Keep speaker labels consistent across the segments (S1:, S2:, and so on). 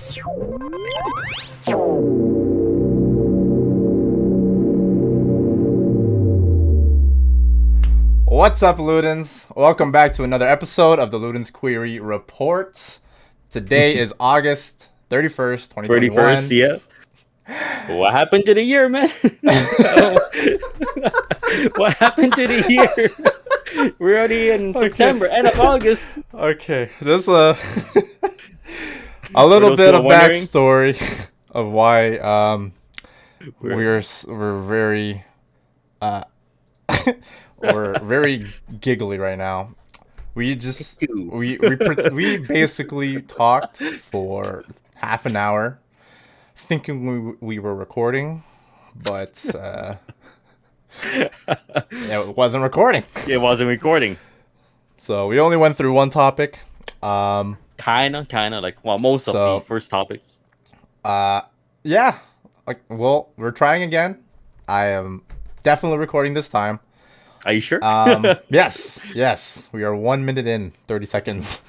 S1: What's up, Ludens? Welcome back to another episode of the Ludens Query Report. Today is August 31st, 2021.
S2: 31st, yeah. What happened to the year, man? What happened to the year? We're already in September, end of August.
S1: Okay, this a little bit of backstory of why we're very we're very giggly right now. We basically talked for half an hour, thinking we were recording, but it wasn't recording.
S2: It wasn't recording.
S1: So we only went through one topic.
S2: Kinda, like most of the first topic.
S1: Yeah. Well, we're trying again. I am definitely recording this time.
S2: Are you sure?
S1: Yes. We are 1 minute in, 30 seconds.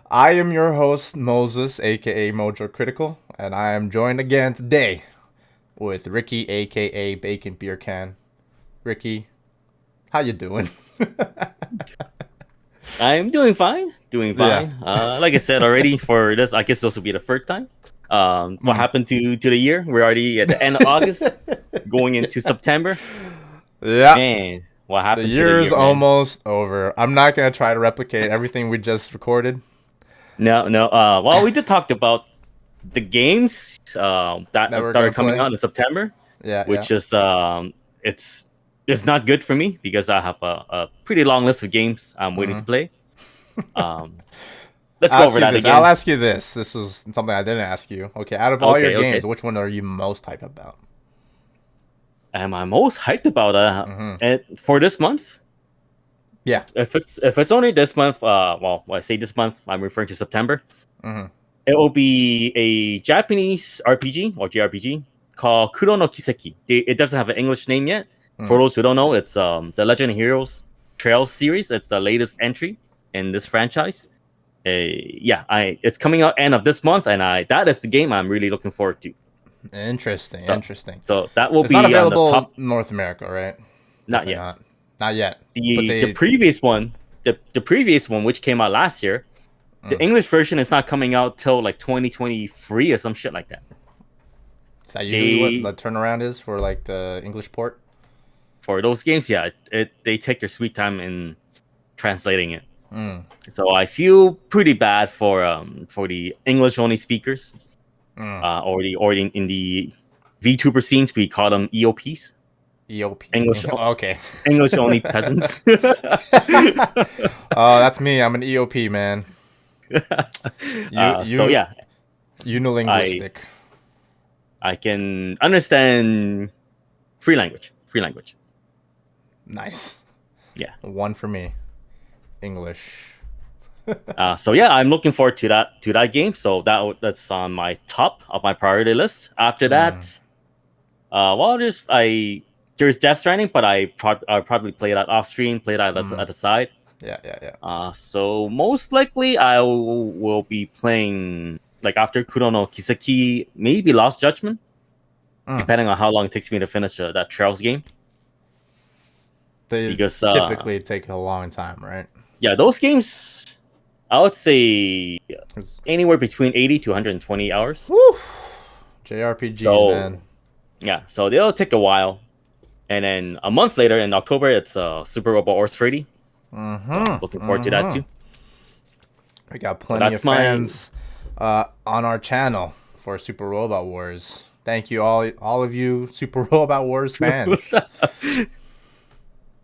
S1: I am your host, Moses, aka MojoCritical, and I am joined again today with Ricky, aka BaconBeercan. Ricky, how you doing?
S2: I'm doing fine. Yeah. Like I said already, for this, I guess this will be the third time. What happened to the year? We're already at the end of August, going into September.
S1: Yeah.
S2: Man, what happened?
S1: The year is almost over. I'm not gonna try to replicate everything we just recorded.
S2: No. Well, we did talk about the games that are coming out in September.
S1: Yeah.
S2: Which is it's not good for me because I have a pretty long list of games I'm waiting to play. Let's go over that again.
S1: I'll ask you this. This is something I didn't ask you. Okay, out of all your games, which one are you most hyped about?
S2: Am I most hyped about for this month?
S1: Yeah.
S2: If it's only this month, when I say this month, I'm referring to September. It will be a Japanese RPG or JRPG called Kuro no Kiseki. It doesn't have an English name yet. For those who don't know, it's the Legend of Heroes Trails series. It's the latest entry in this franchise. It's coming out end of this month, and that is the game I'm really looking forward to.
S1: Interesting.
S2: So that will be
S1: not available
S2: on the top
S1: in North America, right?
S2: Not yet.
S1: Not yet.
S2: The previous one, the previous one, which came out last year, the English version is not coming out till like 2023 or some shit like that.
S1: Is that usually what the turnaround is for like the English port?
S2: For those games, yeah, they take their sweet time in translating it. So I feel pretty bad for the English only speakers, or in the VTuber scenes we call them EOPs.
S1: EOP.
S2: English.
S1: Okay.
S2: English only peasants.
S1: Oh, that's me. I'm an EOP man. Unilinguistic.
S2: I can understand free language.
S1: Nice.
S2: Yeah.
S1: One for me. English.
S2: I'm looking forward to that game. So that's on my top of my priority list. After that, there's Death Stranding, but I'll probably play that off stream, play that at the side.
S1: Yeah.
S2: So most likely I will be playing like after Kuro no Kiseki, maybe Lost Judgment, depending on how long it takes me to finish that Trails game.
S1: They typically take a long time, right?
S2: Yeah, those games, I would say anywhere between 80 to 120 hours.
S1: Woo! JRPGs, man.
S2: Yeah, so they'll take a while. And then a month later, in October, it's Super Robot Wars 3D. So looking forward to that too.
S1: We got plenty of fans on our channel for Super Robot Wars. Thank you all of you Super Robot Wars fans.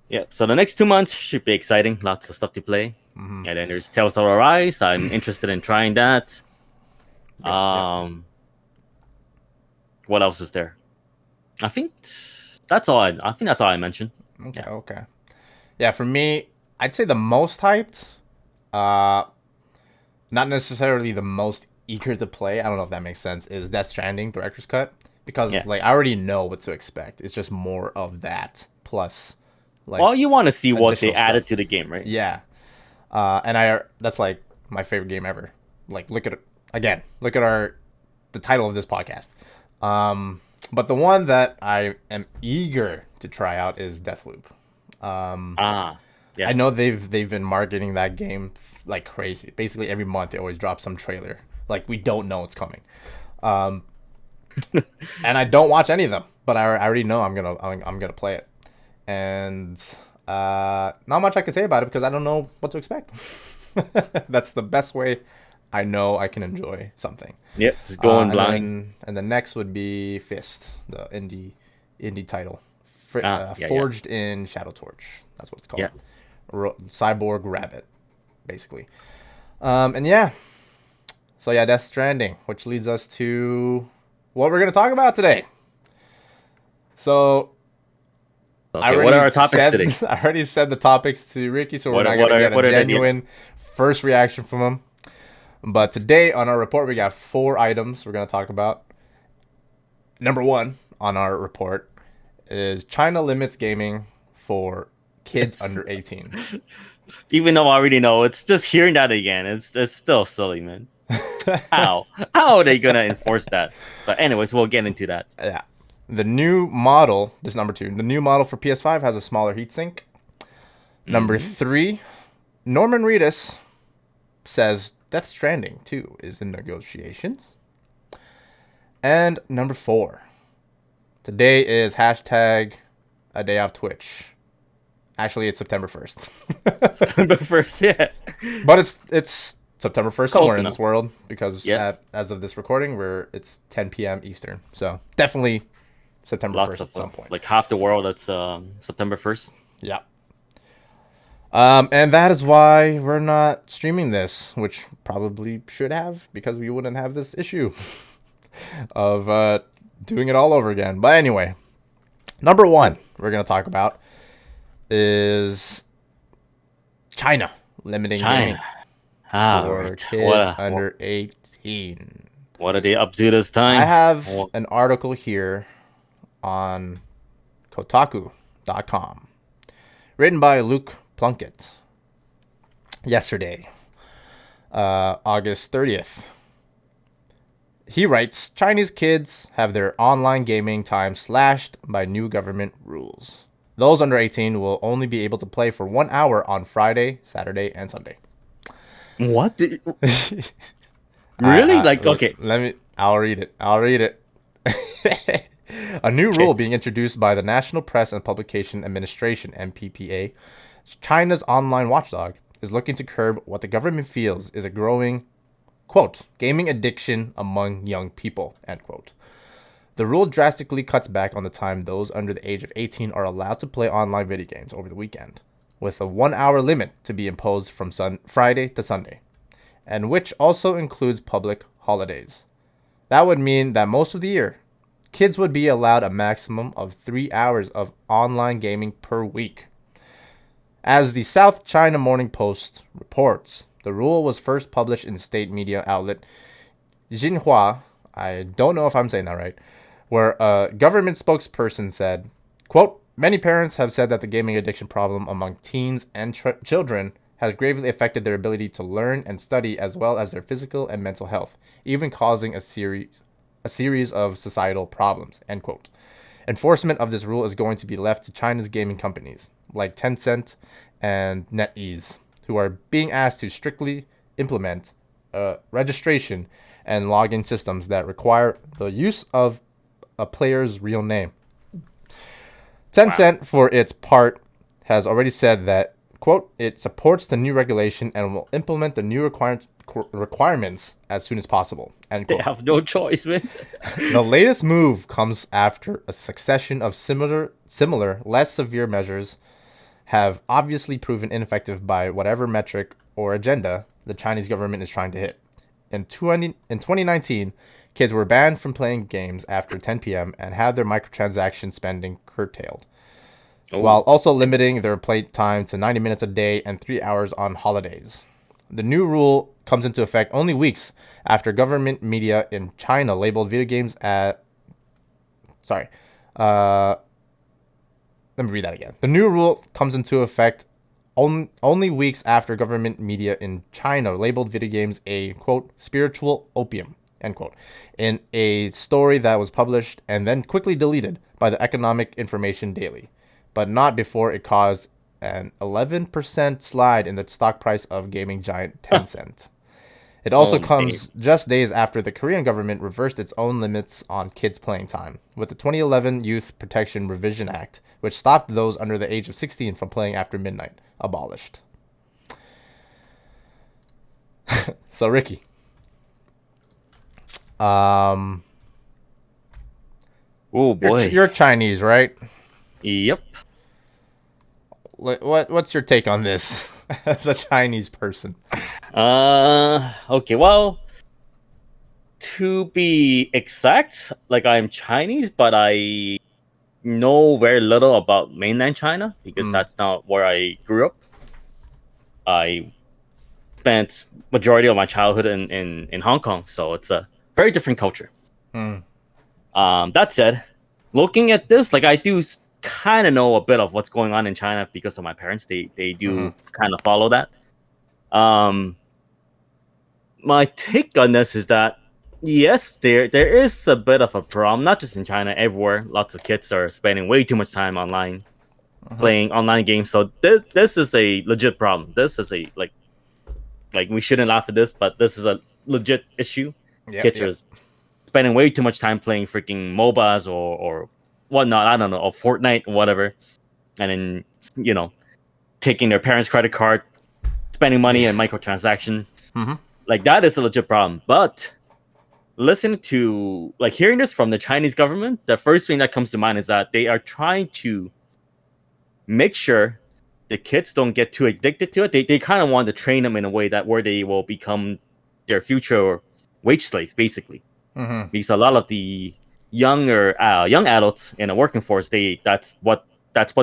S2: Yeah, so the next 2 months should be exciting. Lots of stuff to play. And then there's Tales of Arise. I'm interested in trying that. What else is there? I think that's all I mentioned.
S1: Okay. Yeah, for me, I'd say the most hyped, not necessarily the most eager to play, I don't know if that makes sense, is Death Stranding Director's Cut. Because I already know what to expect. It's just more of that plus
S2: you want to see what they added to the game, right?
S1: Yeah. And that's like my favorite game ever. Like, look at it. again, look at the title of this podcast. But the one that I am eager to try out is Deathloop.
S2: Yeah.
S1: I know they've been marketing that game like crazy. Basically every month they always drop some trailer. Like we don't know it's coming. And I don't watch any of them, but I already know I'm gonna play it. And not much I can say about it because I don't know what to expect. That's the best way I know I can enjoy something.
S2: Yep, just going blind.
S1: And the next would be Fist, the indie title,
S2: Yeah.
S1: forged in Shadow Torch. That's what it's called.
S2: Yeah.
S1: Cyborg Rabbit, basically. And yeah, so yeah, Death Stranding, which leads us to what we're gonna talk about today. So,
S2: Okay, what are our topics today?
S1: I already said the topics to Ricky, so we're not gonna get a genuine first reaction from him. But today on our report, we got 4 items we're gonna talk about. Number 1 on our report is China limits gaming for kids under 18.
S2: Even though I already know, it's just hearing that again. It's still silly, man. How are they gonna enforce that? But anyways, we'll get into that.
S1: Yeah, the new model. This number 2. The new model for PS5 has a smaller heatsink. Number 3, Norman Reedus says Death Stranding 2 is in negotiations. And number 4, today is hashtag ADayOffTwitch. Actually, it's September 1st.
S2: September 1st, yeah.
S1: But it's September 1st somewhere in this world because as of this recording, it's 10 p.m. Eastern. So definitely September 1st at some point.
S2: Like half the world, it's September 1st.
S1: Yeah. And that is why we're not streaming this, which probably should have, because we wouldn't have this issue of doing it all over again. But anyway, number 1 we're going to talk about is China limiting gaming for kids under 18.
S2: What are they up to this time?
S1: I have an article here on Kotaku.com written by Luke Plunkett yesterday, August 30th. He writes, Chinese kids have their online gaming time slashed by new government rules. Those under 18 will only be able to play for 1 hour on Friday, Saturday, and Sunday.
S2: What? Really? Okay.
S1: I'll read it. A new rule being introduced by the National Press and Publication Administration, NPPA, China's online watchdog, is looking to curb what the government feels is a growing, quote, gaming addiction among young people, end quote. The rule drastically cuts back on the time those under the age of 18 are allowed to play online video games over the weekend, with a 1 hour limit to be imposed from Friday to Sunday, and which also includes public holidays. That would mean that most of the year, kids would be allowed a maximum of 3 hours of online gaming per week. As the South China Morning Post reports, the rule was first published in state media outlet Xinhua, I don't know if I'm saying that right, where a government spokesperson said, quote, many parents have said that the gaming addiction problem among teens and children has gravely affected their ability to learn and study as well as their physical and mental health, even causing a series of societal problems, end quote. Enforcement of this rule is going to be left to China's gaming companies, like Tencent and NetEase, who are being asked to strictly implement registration and login systems that require the use of a player's real name. Tencent, for its part, has already said that, quote, it supports the new regulation and will implement the new requirements as soon as possible, end quote.
S2: They have no choice, man.
S1: The latest move comes after a succession of similar, less severe measures have obviously proven ineffective by whatever metric or agenda the Chinese government is trying to hit. In 2019, kids were banned from playing games after 10 p.m. and had their microtransaction spending curtailed, while also limiting their play time to 90 minutes a day and 3 hours on holidays. The new rule comes into effect only weeks after government media in China labeled video games at... Let me read that again. The new rule comes into effect only weeks after government media in China labeled video games a, quote, spiritual opium, end quote, in a story that was published and then quickly deleted by the Economic Information Daily, but not before it caused an 11% slide in the stock price of gaming giant Tencent. It also comes just days after the Korean government reversed its own limits on kids' playing time, with the 2011 Youth Protection Revision Act, which stopped those under the age of 16 from playing after midnight, abolished. So, Ricky.
S2: Oh boy.
S1: You're Chinese, right?
S2: Yep.
S1: What's your take on this as a Chinese person?
S2: Okay, well, to be exact, like I'm Chinese, but I know very little about mainland China because that's not where I grew up. I spent majority of my childhood in Hong Kong, so it's a very different culture. That said, looking at this, like I do kind of know a bit of what's going on in China because of my parents. They do kind of follow that. My take on this is that yes, there is a bit of a problem, not just in China, everywhere. Lots of kids are spending way too much time online, playing online games. So this is a legit problem. This is a like we shouldn't laugh at this, but this is a legit issue. Kids are spending way too much time playing freaking MOBAs or whatnot. I don't know, or Fortnite or whatever, and then taking their parents' credit card, spending money in microtransaction. Like that is a legit problem. But listening to hearing this from the Chinese government, the first thing that comes to mind is that they are trying to make sure the kids don't get too addicted to it. They kind of want to train them in a way that where they will become their future wage slave, basically. Because a lot of the young adults in the working force, that's what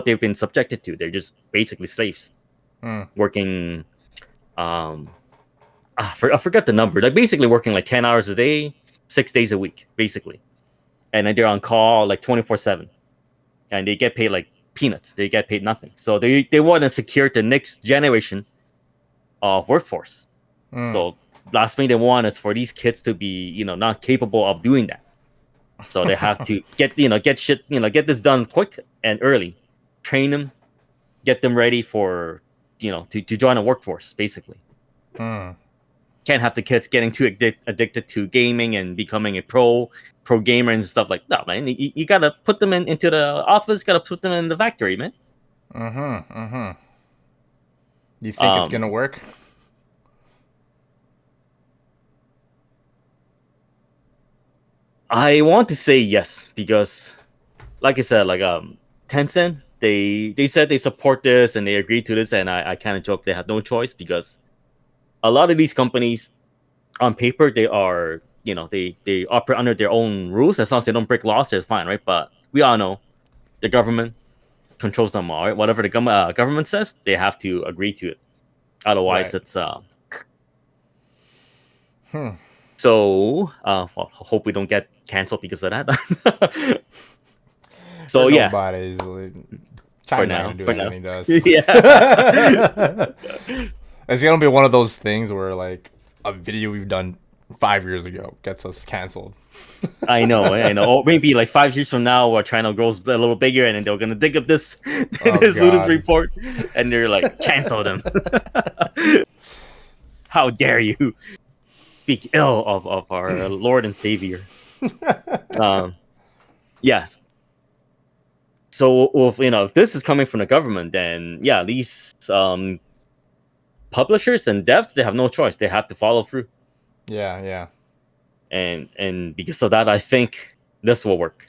S2: they've been subjected to. They're just basically slaves, working. I forgot the number. Like basically working like 10 hours a day, 6 days a week, basically, and then they're on call like 24/7, and they get paid like peanuts. They get paid nothing. So they want to secure the next generation of workforce. So last thing they want is for these kids to be not capable of doing that. So they have to get this done quick and early, train them, get them ready for to join a workforce, basically. Can't have the kids getting too addicted to gaming and becoming a pro gamer and stuff like that, man. You gotta put them into the office, gotta put them in the factory, man.
S1: You think it's gonna work?
S2: I want to say yes, because like I said, Tencent, they said they support this and they agreed to this, and I kind of joke they have no choice because a lot of these companies, on paper, they are, they operate under their own rules. As long as they don't break laws, they're fine, right? But we all know the government controls them all, right? Whatever the government says, they have to agree to it. Otherwise, it's So, hope we don't get canceled because of that. So yeah,
S1: nobody's
S2: for now.
S1: Anything to us.
S2: Yeah.
S1: It's gonna be one of those things where a video we've done 5 years ago gets us canceled.
S2: I know. Or maybe 5 years from now, where China grows a little bigger, and then they're gonna dig up this Ludens report, and they're like, cancel them. How dare you speak ill of our Lord and Savior? Yes. So if this is coming from the government, then yeah, these publishers and devs, they have no choice. They have to follow through.
S1: Yeah.
S2: And because of that, I think this will work.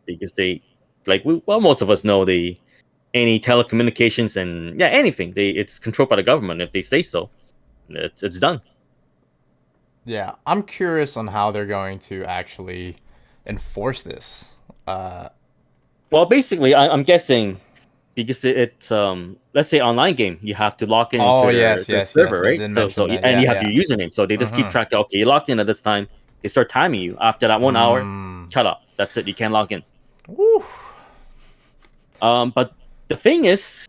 S2: Because they most of us know any telecommunications and anything, it's controlled by the government. If they say so, it's done.
S1: Yeah, I'm curious on how they're going to actually enforce this.
S2: Well, basically, I'm guessing because it's let's say online game, you have to log in into the server, right? So you have your username. So they just keep track of, okay, you logged in at this time. They start timing you. After that 1 hour, cut off. That's it. You can't log in.
S1: Woo.
S2: But the thing is,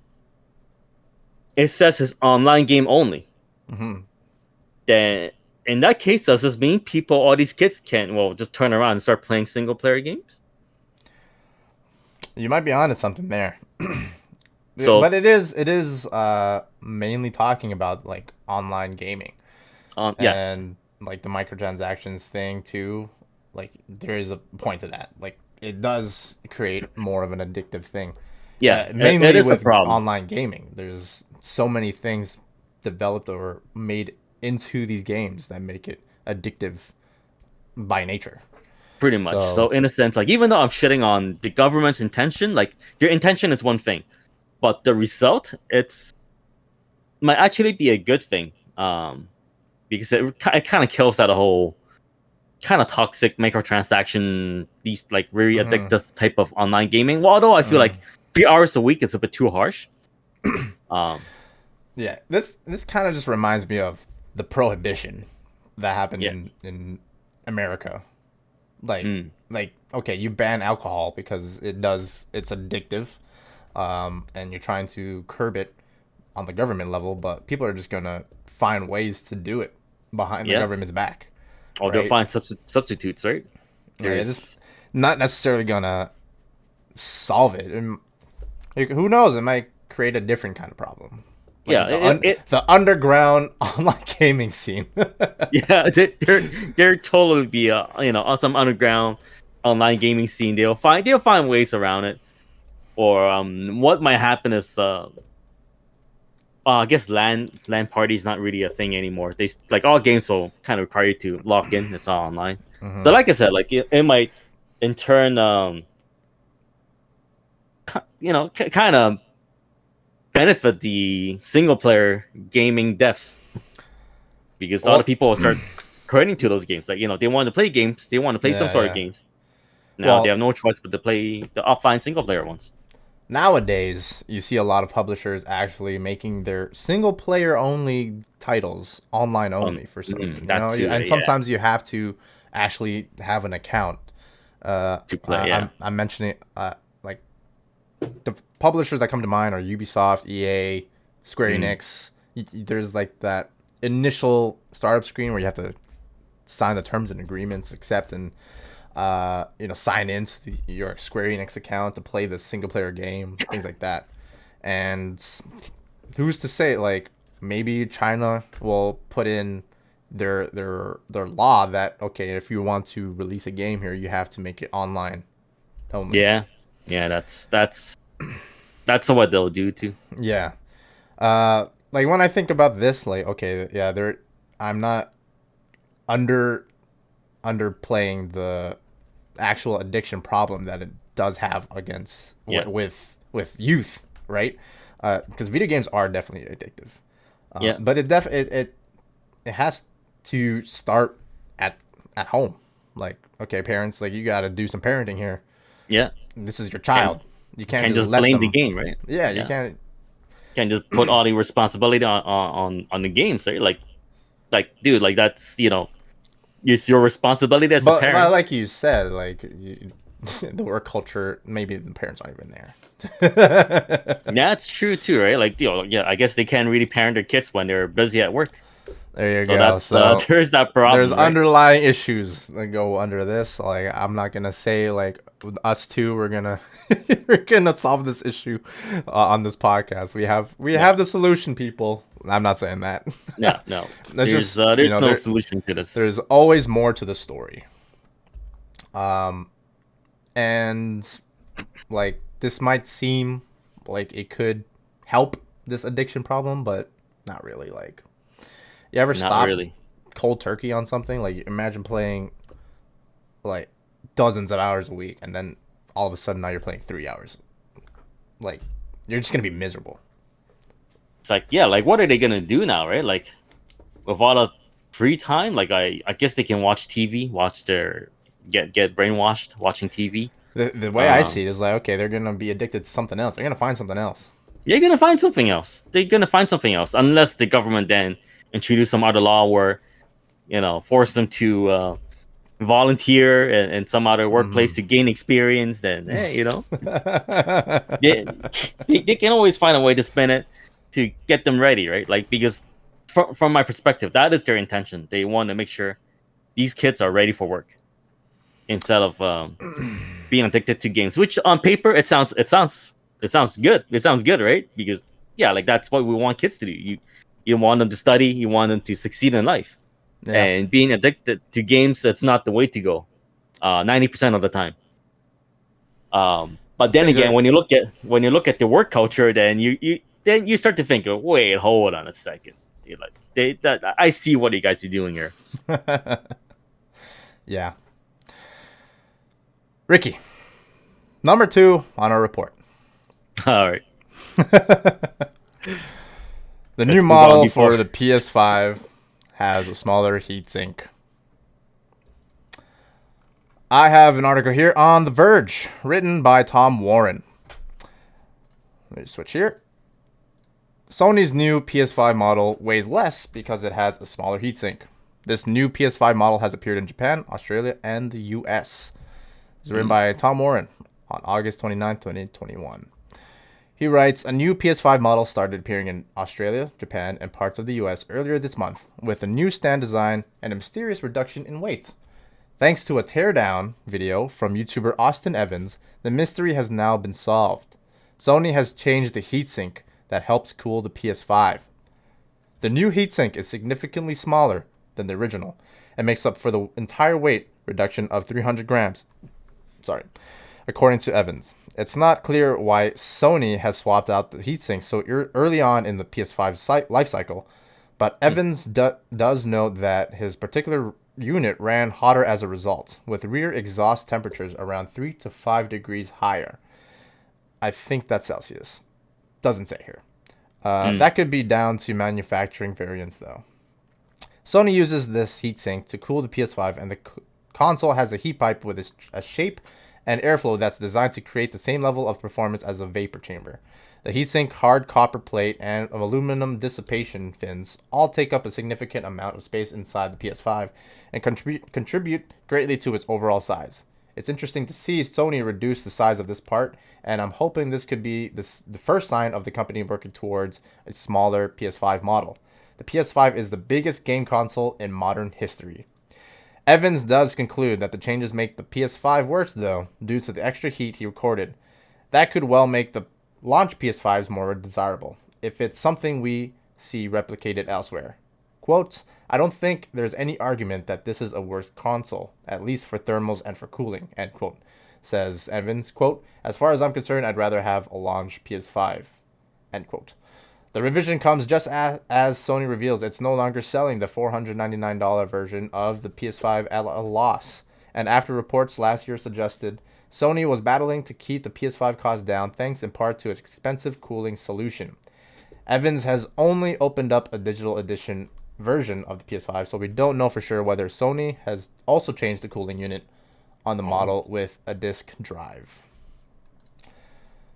S2: it says it's online game only.
S1: Mm-hmm.
S2: Then in that case, does this mean all these kids can just turn around and start playing single player games?
S1: You might be onto something there.
S2: So,
S1: but it is mainly talking about like online gaming. And like the microtransactions thing too. Like there is a point to that. Like it does create more of an addictive thing.
S2: Yeah,
S1: mainly
S2: it is
S1: with
S2: a problem.
S1: online gaming. There's so many things developed or made into these games that make it addictive by nature.
S2: Pretty much. So in a sense, like even though I'm shitting on the government's intention, like your intention is one thing, but the result might actually be a good thing. Because it kind of kills that whole kind of toxic microtransaction, these like very addictive type of online gaming. Well, although I feel like 3 hours a week is a bit too harsh.
S1: Yeah, this kind of just reminds me of the prohibition that happened in America. Like okay, you ban alcohol because it's addictive, and you're trying to curb it on the government level, but people are just gonna find ways to do it behind the government's back.
S2: Or they'll find substitutes, right?
S1: It's not necessarily gonna solve it. And who knows? It might create a different kind of problem. Like the underground online gaming scene.
S2: Yeah, there totally be on some underground online gaming scene. They'll find ways around it. Or what might happen is I guess LAN party is not really a thing anymore. They like all games will kind of require you to log in. It's all online. So like I said, like it might in turn kind of benefit the single player gaming devs, because a lot of people will start turning to those games. Like they want to play games, they want to play some sort of games. Now they have no choice but to play the offline single player ones.
S1: Nowadays, you see a lot of publishers actually making their single player only titles online only for some reason. And sometimes you have to actually have an account
S2: to play.
S1: I'm mentioning like the publishers that come to mind are Ubisoft, EA, Square Enix. There's like that initial startup screen where you have to sign the terms and agreements, accept and sign into your Square Enix account to play the single player game, things like that. And who's to say, like, maybe China will put in their law that, okay, if you want to release a game here, you have to make it online only.
S2: Yeah, that's what they'll do too.
S1: Yeah. Like when I think about this, like, okay, yeah, I'm not underplaying the actual addiction problem that it does have against with youth, right? Because video games are definitely addictive. But it has to start at home. Like, okay, parents, like you got to do some parenting here.
S2: Yeah,
S1: this is your child. You can't just
S2: blame the game, right?
S1: Yeah, you can't
S2: just put all the responsibility on the games, right? Like dude, like that's it's your responsibility as a parent.
S1: But like you said, like the work culture, maybe the parents aren't even there.
S2: Yeah, it's true too, right? Like I guess they can't really parent their kids when they're busy at work.
S1: There you go. So
S2: there's that problem.
S1: There's underlying issues that go under this. Like I'm not gonna say like us two we're gonna solve this issue on this podcast. We have the solution, people. I'm not saying that.
S2: No. There's no solution to this.
S1: There's always more to the story. And like this might seem like it could help this addiction problem, but not really. Like, you ever stop cold turkey on something? Like, imagine playing like dozens of hours a week, and then all of a sudden now you're playing 3 hours. Like, you're just gonna be miserable.
S2: It's like, like what are they gonna do now, right? Like, with all the free time, like I guess they can watch TV, watch their get brainwashed watching TV.
S1: The way I see it is like, okay, they're gonna be addicted to something else. They're gonna find something else.
S2: They're gonna find something else. They're gonna find something else, unless the government then introduce some other law where, force them to volunteer in some other workplace to gain experience. Then, they can always find a way to spin it. to get them ready, right? Like, because from my perspective, that is their intention. They want to make sure these kids are ready for work instead of being addicted to games. Which on paper it sounds good. It sounds good, right? Because yeah, like that's what we want kids to do. You want them to study. You want them to succeed in life.
S1: Yeah.
S2: And being addicted to games, that's not the way to go. 90% of the time. But then again, when you look at the work culture, then you start to think, wait, hold on a second. You're like, I see what you guys are doing here.
S1: Yeah. Ricky, number 2 on our report.
S2: All right.
S1: The new model for the PS5 has a smaller heatsink. I have an article here on The Verge, written by Tom Warren. Let me switch here. Sony's new PS5 model weighs less because it has a smaller heatsink. This new PS5 model has appeared in Japan, Australia, and the US. It's written by Tom Warren on August 29, 2021. He writes, a new PS5 model started appearing in Australia, Japan, and parts of the US earlier this month, with a new stand design and a mysterious reduction in weight. Thanks to a teardown video from YouTuber Austin Evans, the mystery has now been solved. Sony has changed the heatsink that helps cool the PS5. The new heatsink is significantly smaller than the original and makes up for the entire weight reduction of 300 grams. According to Evans. It's not clear why Sony has swapped out the heatsink so early on in the PS5's life cycle, but Evans does note that his particular unit ran hotter as a result, with rear exhaust temperatures around 3 to 5 degrees higher. I think that's Celsius. Doesn't say here. That could be down to manufacturing variants, though. Sony uses this heatsink to cool the PS5, and the console has a heat pipe with a shape and airflow that's designed to create the same level of performance as a vapor chamber. The heatsink, hard copper plate, and aluminum dissipation fins all take up a significant amount of space inside the PS5 and contribute greatly to its overall size. It's interesting to see Sony reduce the size of this part, and I'm hoping this could be the first sign of the company working towards a smaller PS5 model. The PS5 is the biggest game console in modern history. Evans does conclude that the changes make the PS5 worse, though, due to the extra heat he recorded. That could well make the launch PS5s more desirable, if it's something we see replicated elsewhere. Quote, I don't think there's any argument that this is a worse console, at least for thermals and for cooling, end quote, says Evans. Quote, as far as I'm concerned, I'd rather have a launch PS5, end quote. The revision comes just as Sony reveals it's no longer selling the $499 version of the PS5 at a loss. And after reports last year suggested Sony was battling to keep the PS5 cost down thanks in part to its expensive cooling solution. Evans has only opened up a digital edition version of the PS5, so we don't know for sure whether Sony has also changed the cooling unit on the model with a disk drive.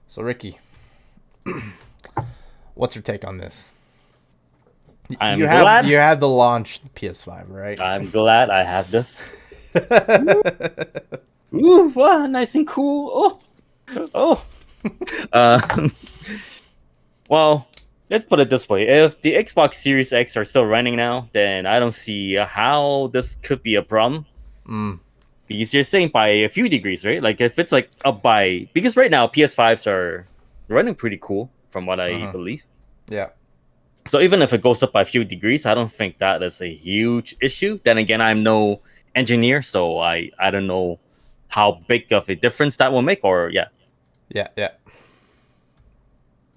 S1: So Ricky, what's your take on this? You had the launch PS5, right?
S2: I'm glad I have this. Ooh, wow, nice and cool. Oh. Well, let's put it this way. If the Xbox Series X are still running now, then I don't see how this could be a problem. Because you're saying by a few degrees, right? Like if it's like up by... Because right now, PS5s are running pretty cool, from what I believe.
S1: Yeah.
S2: So even if it goes up by a few degrees, I don't think that is a huge issue. Then again, I'm no engineer, so I don't know how big of a difference that will make, or
S1: Yeah.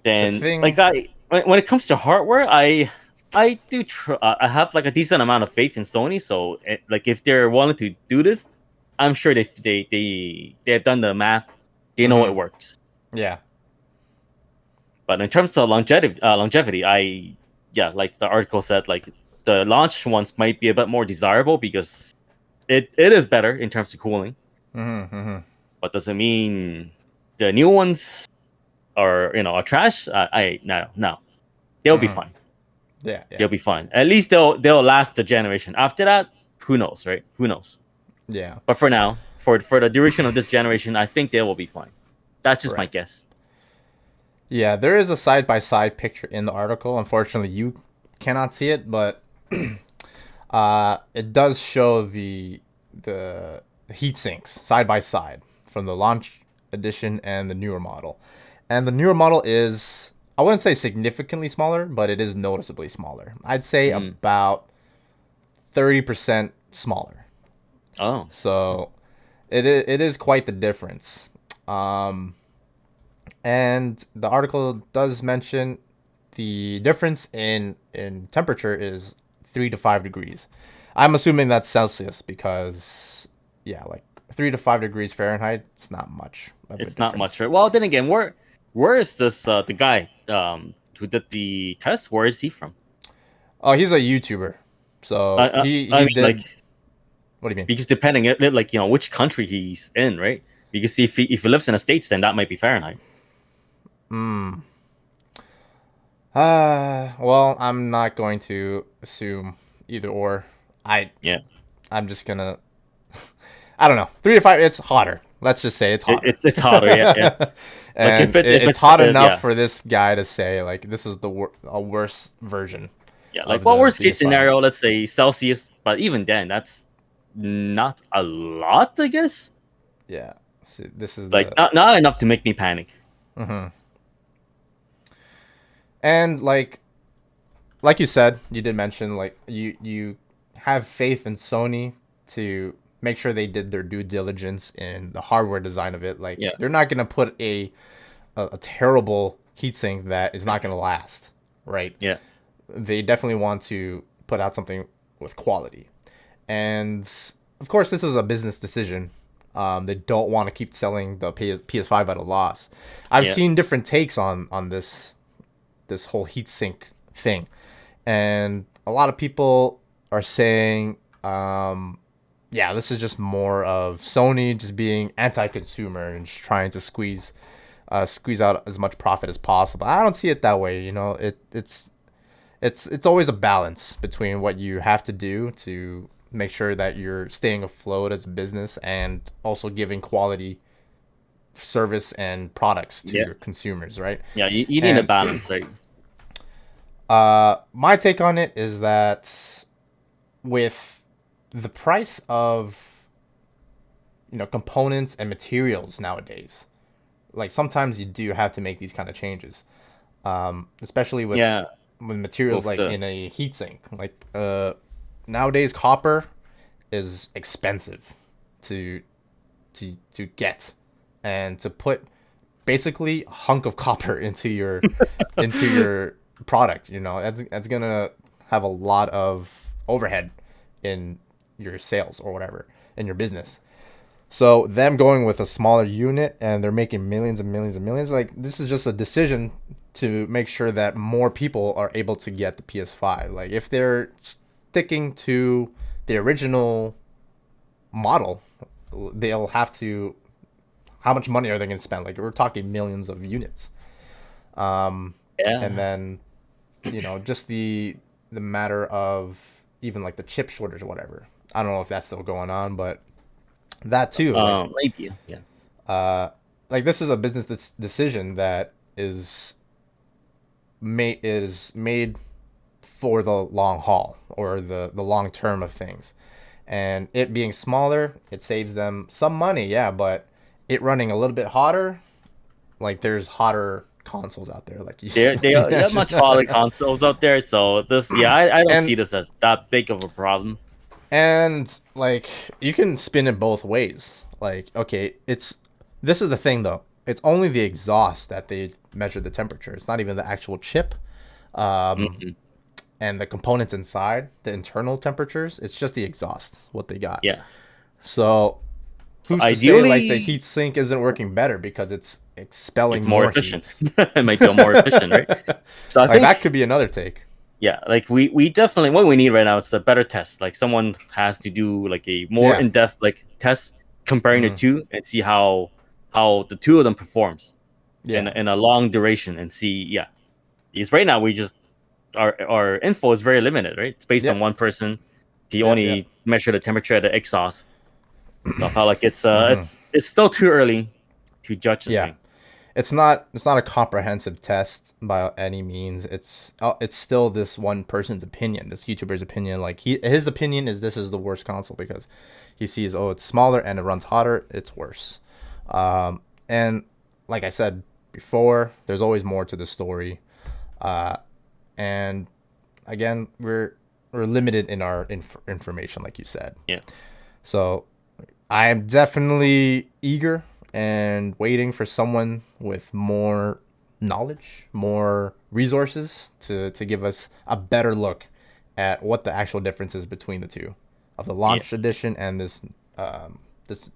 S2: Then, when it comes to hardware, I do I have like a decent amount of faith in Sony. So like if they're willing to do this, I'm sure they have done the math. They know it works.
S1: Yeah.
S2: But in terms of longevity, like the article said, like the launch ones might be a bit more desirable because it is better in terms of cooling. But does it mean the new ones are are trash? No, they'll be fine.
S1: Yeah,
S2: they'll be fine. At least they'll last the generation. After that, who knows, right? Who knows?
S1: Yeah.
S2: But for now, for the duration of this generation, I think they will be fine. That's just my guess.
S1: Yeah, there is a side by side picture in the article. Unfortunately, you cannot see it, but it does show the heat sinks side by side from the launch edition and the newer model. And the newer model is, I wouldn't say significantly smaller, but it is noticeably smaller. I'd say
S2: Mm.
S1: about 30% smaller.
S2: Oh,
S1: So it is quite the difference. Um, and the article does mention the difference in temperature is 3 to 5 degrees. I'm assuming that's Celsius because yeah, like 3 to 5 degrees Fahrenheit. It's not much of a
S2: it's not much,
S1: difference.
S2: right? Well, then again, where is this the guy who did the test? Where is he from?
S1: Oh, he's a YouTuber, so
S2: I
S1: he
S2: mean,
S1: did.
S2: like,
S1: What do you mean?
S2: because depending, like, which country he's in, right? Because if he lives in the States, then that might be Fahrenheit.
S1: Hmm. Well, I'm not going to assume either or. I
S2: Yeah,
S1: I'm just gonna. I don't know. 3 to 5. It's hotter. Let's just say it's hotter.
S2: it's hotter. Yeah, yeah. Like
S1: And
S2: if
S1: it's
S2: it's
S1: hot enough
S2: yeah,
S1: for this guy to say like this is a worse version
S2: yeah. Like,
S1: of
S2: well,
S1: the
S2: worst case
S1: PS5.
S2: scenario, let's say Celsius, but even then, that's not a lot, I guess.
S1: Yeah. See, this is
S2: Like,
S1: the
S2: not enough to make me panic.
S1: hmm and like you said, you did mention like you have faith in Sony to make sure they did their due diligence in the hardware design of it. Like
S2: Yeah,
S1: they're not gonna put a terrible heatsink that is not gonna last, right?
S2: yeah,
S1: They definitely want to put out something with quality. And of course, this is a business decision. They don't want to keep selling the PS5 at a loss. I've
S2: yeah.
S1: seen different takes on this whole heatsink thing, and a lot of people are saying, yeah, this is just more of Sony just being anti-consumer and just trying to squeeze out as much profit as possible. I don't see it that way. You know, it's always a balance between what you have to do to make sure that you're staying afloat as a business and also giving quality service and products to
S2: Yeah,
S1: your consumers, right?
S2: yeah. You need a
S1: And
S2: balance, right?
S1: my take on it is that with the price of components and materials nowadays, like sometimes you do have to make these kind of changes, especially
S2: Yeah,
S1: with materials
S2: with
S1: like
S2: the
S1: in a heatsink. Like nowadays, copper is expensive to to get, and to put basically a hunk of copper into your product. That's gonna have a lot of overhead in your sales or whatever in your business. So them going with a smaller unit and they're making millions and millions and millions, like this is just a decision to make sure that more people are able to get the PS5. Like if they're sticking to the original model, they'll have to. How much money are they going to spend? Like we're talking millions of units, and
S2: yeah.
S1: then just the matter of even like the chip shortage or whatever. I don't know if that's still going on, but that too,
S2: Maybe. Yeah.
S1: uh, like this is a business decision that is made for the long haul or the long term of things. And it being smaller, it saves them some money, yeah, but it running a little bit hotter, like there's hotter consoles out there, like you
S2: They
S1: you
S2: are
S1: mentioned.
S2: much hotter consoles out there, so this, yeah, I don't
S1: and
S2: see this as that big of a problem.
S1: and like you can spin it both ways. Like okay, this is the thing though. It's only the exhaust that they measure the temperature. It's not even the actual chip. Um,
S2: Hmm.
S1: and the components inside, the internal temperatures, it's just the exhaust, what they got.
S2: Yeah.
S1: So
S2: So
S1: who's to say like the
S2: ideally,
S1: heat sink isn't working better because it's
S2: it's
S1: expelling
S2: more
S1: more
S2: efficient.
S1: heat?
S2: It might go more efficient, right? So I
S1: Like that
S2: think,
S1: could be another take.
S2: yeah, like we definitely, what we need right now is a better test. Like someone has to do like a more
S1: Yeah.
S2: in depth like test comparing the
S1: Hmm.
S2: two and see how the two of them performs
S1: Yeah.
S2: in a long duration and see, yeah. Because right now we just our info is very limited, right? It's based on
S1: Yep.
S2: one person. He
S1: Yep. Yep.
S2: only measure the temperature at the exhaust. So I felt like
S1: Hmm.
S2: it's still too early to judge this
S1: Yeah.
S2: thing.
S1: it's not a comprehensive test by any means. It's still this one person's opinion, this YouTuber's opinion. Like his opinion is this is the worst console because he sees, oh, it's smaller and it runs hotter, it's worse. And like I said before, there's always more to the story. And again, we're limited in our information, like you said.
S2: Yeah.
S1: So I am definitely eager and waiting for someone with more knowledge, more resources to give us a better look at what the actual difference is between the two, of the launch edition and this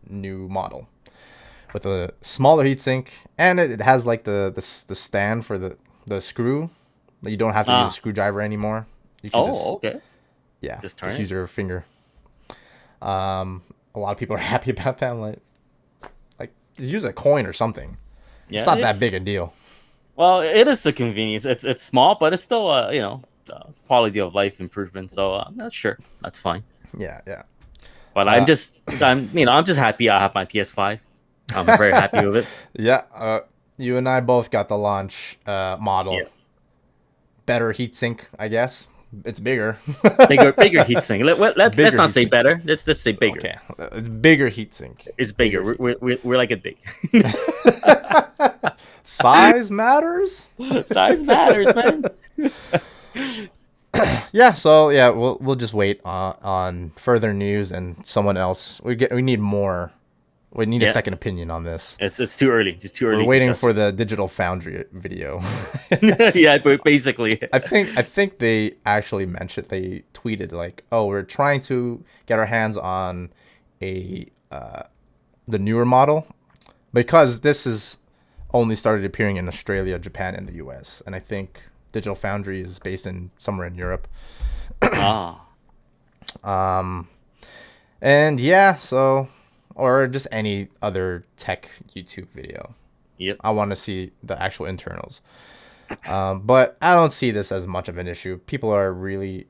S1: new model with a smaller heatsink, and it has like the stand for the screw. You don't have to use a screwdriver anymore. You can
S2: okay.
S1: Yeah,
S2: just
S1: use your finger. A lot of people are happy about that. Like use a coin or something. Yeah, it's not that big a deal.
S2: Well, it is a convenience. It's small, but it's still quality of life improvement. So I'm not sure. That's fine.
S1: Yeah.
S2: But I'm just happy I have my PS5. I'm very happy with it.
S1: Yeah. You and I both got the launch model. Yeah. Better heatsink, I guess. It's bigger.
S2: bigger heatsink. Let's not say better. Let's say bigger.
S1: Okay, it's bigger heatsink.
S2: It's bigger. We're like it big.
S1: Size matters.
S2: Size matters, man.
S1: Yeah. So yeah, we'll just wait on further news and someone else. We need more. We need a second opinion on this.
S2: It's too early. It's too early.
S1: We're waiting for the Digital Foundry video.
S2: Yeah, but basically,
S1: I think they actually mentioned, they tweeted like, "Oh, we're trying to get our hands on the newer model because this is only started appearing in Australia, Japan, and the US, and I think Digital Foundry is based in somewhere in Europe." And yeah, so. Or just any other tech YouTube video.
S2: Yep.
S1: I want to see the actual internals. But I don't see this as much of an issue. People are really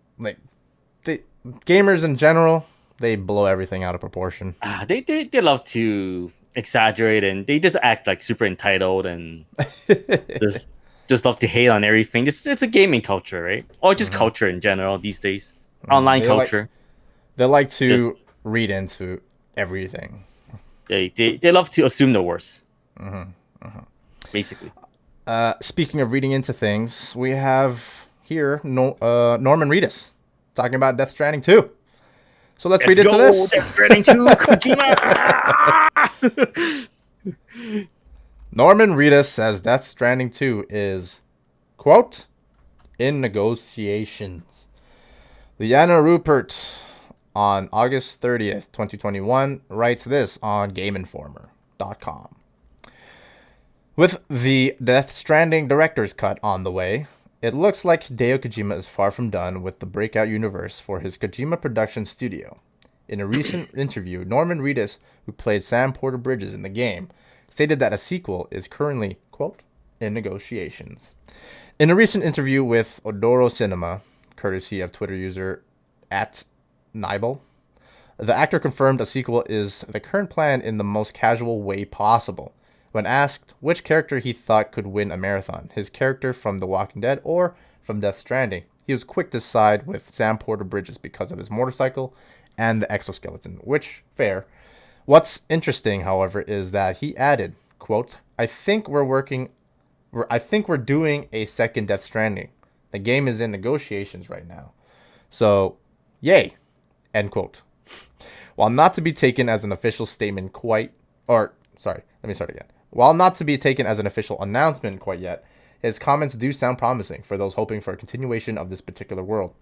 S1: gamers in general, they blow everything out of proportion.
S2: They love to exaggerate and they just act like super entitled and just love to hate on everything. It's a gaming culture, right? Or just culture in general these days. Online culture.
S1: They like to read into everything.
S2: They love to assume the worst. Basically.
S1: Speaking of reading into things, we have here Norman Reedus talking about Death Stranding 2. So let's read into this.
S2: Death Stranding 2, Kojima!
S1: Norman Reedus says Death Stranding 2 is, quote, in negotiations. Liana Rupert on August 30th, 2021, writes this on GameInformer.com. With the Death Stranding director's cut on the way, it looks like Hideo Kojima is far from done with the breakout universe for his Kojima production studio. In a recent interview, Norman Reedus, who played Sam Porter Bridges in the game, stated that a sequel is currently, quote, in negotiations. In a recent interview with Odoro Cinema, courtesy of Twitter user @Nibel, the actor confirmed a sequel is the current plan in the most casual way possible. When asked which character he thought could win a marathon, his character from The Walking Dead or from Death Stranding, he was quick to side with Sam Porter Bridges because of his motorcycle and the exoskeleton, which, fair. What's interesting, however, is that he added, quote, I think we're doing a second Death Stranding. The game is in negotiations right now. So, yay. End quote. While not to be taken as an official statement While not to be taken as an official announcement quite yet, his comments do sound promising for those hoping for a continuation of this particular world.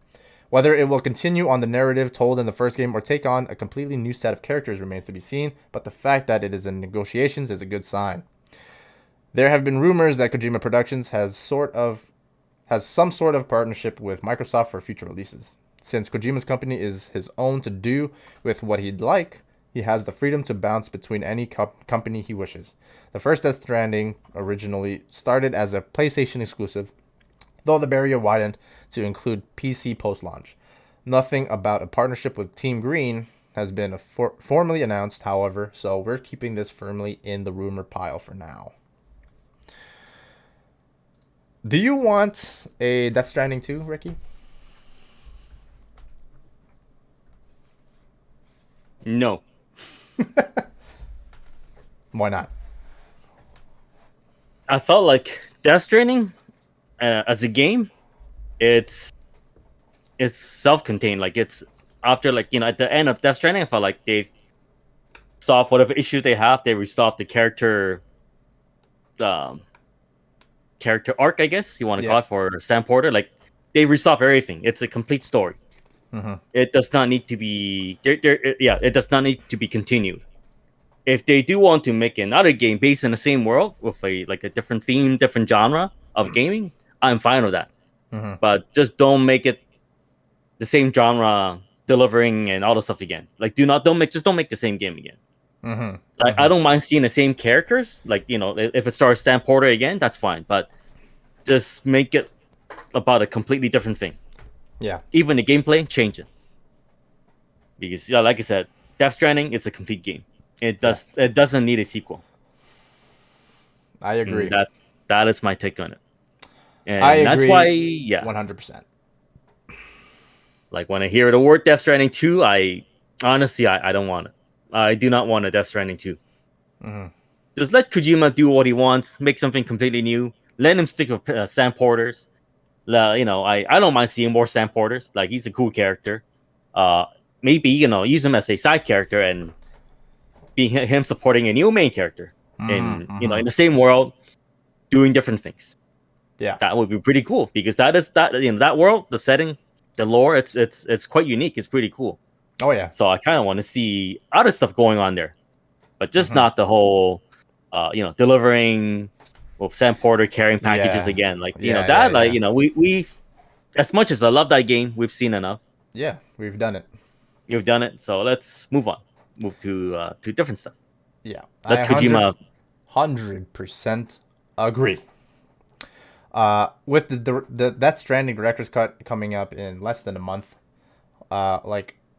S1: Whether it will continue on the narrative told in the first game or take on a completely new set of characters remains to be seen, but the fact that it is in negotiations is a good sign. There have been rumors that Kojima Productions has some sort of partnership with Microsoft for future releases. Since Kojima's company is his own to do with what he'd like, he has the freedom to bounce between any company he wishes. The first Death Stranding originally started as a PlayStation exclusive, though the barrier widened to include PC post-launch. Nothing about a partnership with Team Green has been formally announced, however, so we're keeping this firmly in the rumor pile for now. Do you want a Death Stranding 2, Ricky?
S2: No.
S1: Why not?
S2: I felt like Death Stranding, as a game, it's self-contained. Like it's after at the end of Death Stranding, I felt like they solved whatever issues they have. They resolved the um, character arc, I guess you want to call it, for Sam Porter. Like they resolve everything. It's a complete story. It does not need to be it does not need to be continued. If they do want to make another game based in the same world with a different theme, different genre of gaming, I'm fine with that. But just don't make it the same genre delivering and all the stuff again. Like don't make the same game again. I don't mind seeing the same characters. Like, if it stars Sam Porter again, that's fine. But just make it about a completely different thing.
S1: Yeah.
S2: Even the gameplay, change it. Because like I said, Death Stranding, it's a complete game. It doesn't need a sequel.
S1: I agree.
S2: That is my take on it. And
S1: I agree.
S2: That's why
S1: 100%.
S2: Like when I hear the word Death Stranding 2, I honestly don't want it. I do not want a Death Stranding 2. Just let Kojima do what he wants, make something completely new. Let him stick with Sam Porter's. I don't mind seeing more Sam Porters. Like, he's a cool character. Maybe use him as a side character and be him supporting a new main character in in the same world, doing different things.
S1: Yeah,
S2: that would be pretty cool, because that world, the setting, the lore, it's quite unique. It's pretty cool.
S1: Oh yeah.
S2: So I kind of want to see other stuff going on there, but just not the whole, delivering with Sam Porter carrying packages again. Like we as much as I love that game, we've seen enough.
S1: Yeah, we've done it.
S2: You've done it. So let's move on. Move to different stuff.
S1: Yeah,
S2: let Kojima
S1: 100% agree. With the Death Stranding director's cut coming up in less than a month,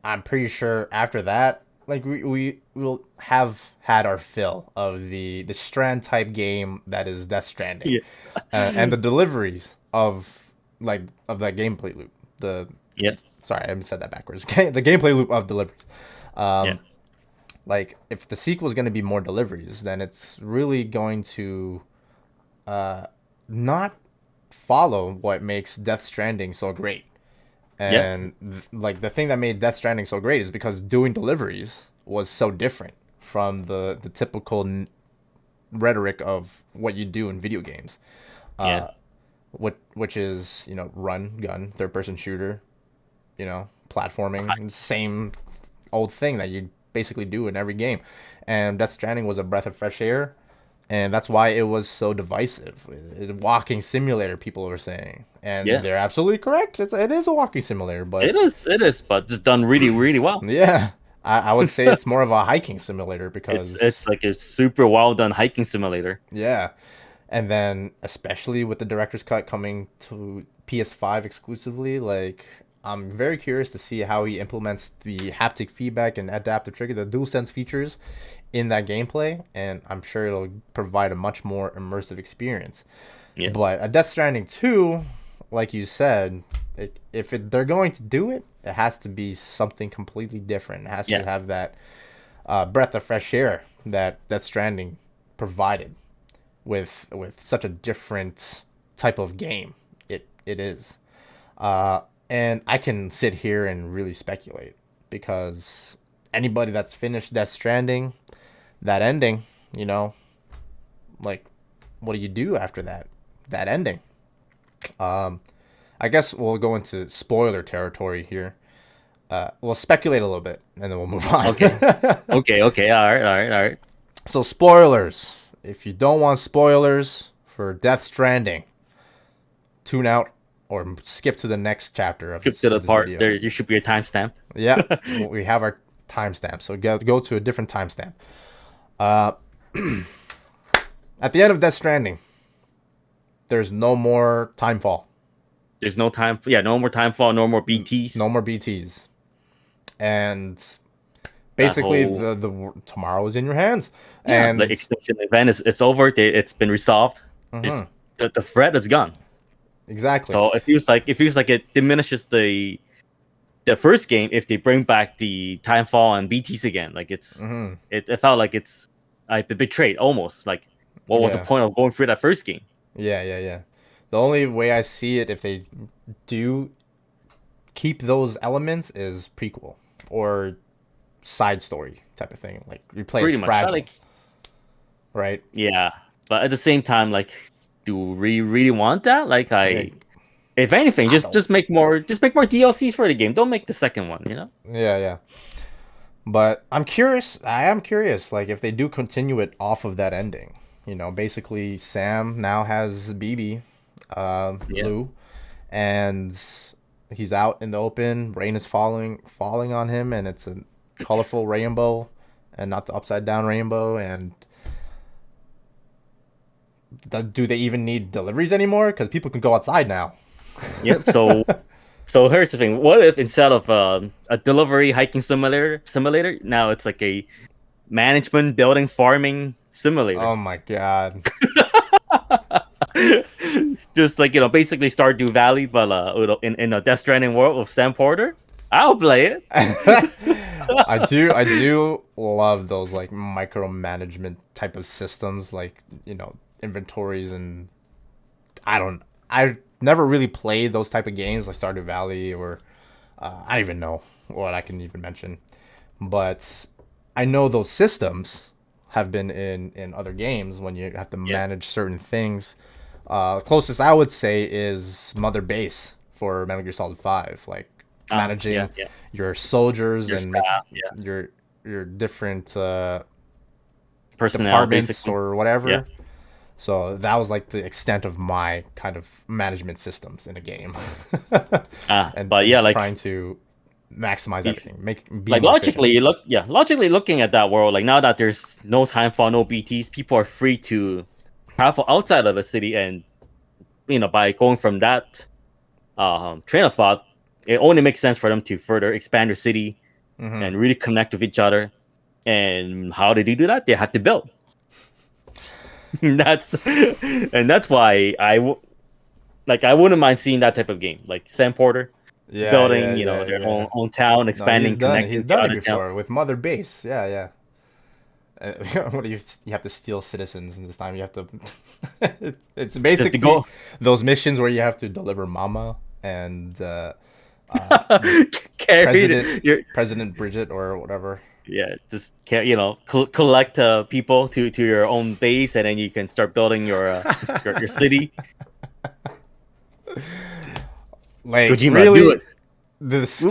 S1: I'm pretty sure after that, we will have had our fill of the Strand type game that is Death Stranding, and the deliveries of that gameplay loop. Sorry, I said that backwards. The gameplay loop of deliveries. Like, if the sequel is going to be more deliveries, then it's really going to not follow what makes Death Stranding so great. And the thing that made Death Stranding so great is because doing deliveries was so different from the typical rhetoric of what you do in video games. Which is, run, gun, third person shooter, platforming, same old thing that you basically do in every game. And Death Stranding was a breath of fresh air. And that's why it was so divisive. It's a walking simulator, people were saying, and they're absolutely correct. It is a walking simulator, but
S2: it is, but just done really, really well.
S1: Yeah, I would say it's more of a hiking simulator, because
S2: it's like a super well done hiking simulator.
S1: Yeah, and then especially with the director's cut coming to PS5 exclusively, I'm very curious to see how he implements the haptic feedback and adaptive trigger, the DualSense features, in that gameplay, and I'm sure it'll provide a much more immersive experience. But a Death Stranding 2, like you said, they're going to do it, it has to be something completely different. It has to have that breath of fresh air that Death Stranding provided with such a different type of game. It is. And I can sit here and really speculate, because anybody that's finished Death Stranding, that ending, what do you do after that ending? I guess we'll go into spoiler territory here. We'll speculate a little bit, and then we'll move on.
S2: Okay. All right.
S1: So, spoilers. If you don't want spoilers for Death Stranding, tune out or skip to the next chapter of this
S2: part
S1: video.
S2: there should be a timestamp.
S1: Yeah, we have our timestamp, so go to a different timestamp. At the end of Death Stranding, there's no more timefall.
S2: There's no time. No more timefall. No more BTs.
S1: No more BTs. And basically, the tomorrow is in your hands. And
S2: the extinction event it's over. It's been resolved. The threat is gone.
S1: exactly.
S2: So it feels like it diminishes the first game if they bring back the Timefall and BTs again. Like it felt like I've been betrayed almost. Like what was the
S1: Yeah.
S2: point of going through that first game?
S1: Yeah. The only way I see it if they do keep those elements is prequel or side story type of thing. Like you play as
S2: Pretty much.
S1: Fragile, right?
S2: Yeah, but at the same time, like, do we really want that? Like,
S1: Yeah,
S2: if anything,
S1: I
S2: just
S1: don't.
S2: just make more DLCs for the game. Don't make the second one.
S1: Yeah. But I'm curious. I am curious. Like if they do continue it off of that ending, basically Sam now has BB,
S2: Yeah.
S1: Lou, and he's out in the open. Rain is falling on him, and it's a colorful rainbow, and not the upside down rainbow. And do they even need deliveries anymore? Because people can go outside now.
S2: Yep. So here's the thing. What if instead of a delivery hiking simulator, now it's like a management building farming simulator?
S1: Oh my god.
S2: Just like basically Stardew Valley, but in a Death Stranding world with Sam Porter. I'll play it.
S1: I do love those like micromanagement type of systems, like inventories, and I never really played those type of games like Stardew Valley or I don't even know what I can even mention, but I know those systems have been in other games when you have to manage certain things. Closest I would say is Mother Base for Metal Gear Solid 5, like managing your soldiers
S2: Your
S1: and
S2: staff,
S1: your different
S2: personnel,
S1: departments
S2: basically.
S1: or whatever.
S2: Yeah.
S1: So that was like the extent of my kind of management systems in a game. And
S2: but yeah, like
S1: trying to maximize everything, be
S2: like
S1: more
S2: logically looking at that world, like now that there's no time for no BTs, people are free to travel outside of the city, and by going from that train of thought, it only makes sense for them to further expand their city and really connect with each other. And how did they do that? They have to build. that's why I wouldn't mind seeing that type of game, like Sam Porter building their own town, expanding, connecting.
S1: He's done it before towns. With Mother Base. Yeah. What do you have to steal citizens, and this time you have to it's basically those missions where you have to deliver mama and President Bridget or whatever.
S2: Yeah, just collect people to your own base, and then you can start building your city.
S1: Like
S2: Kojima,
S1: really,
S2: do it.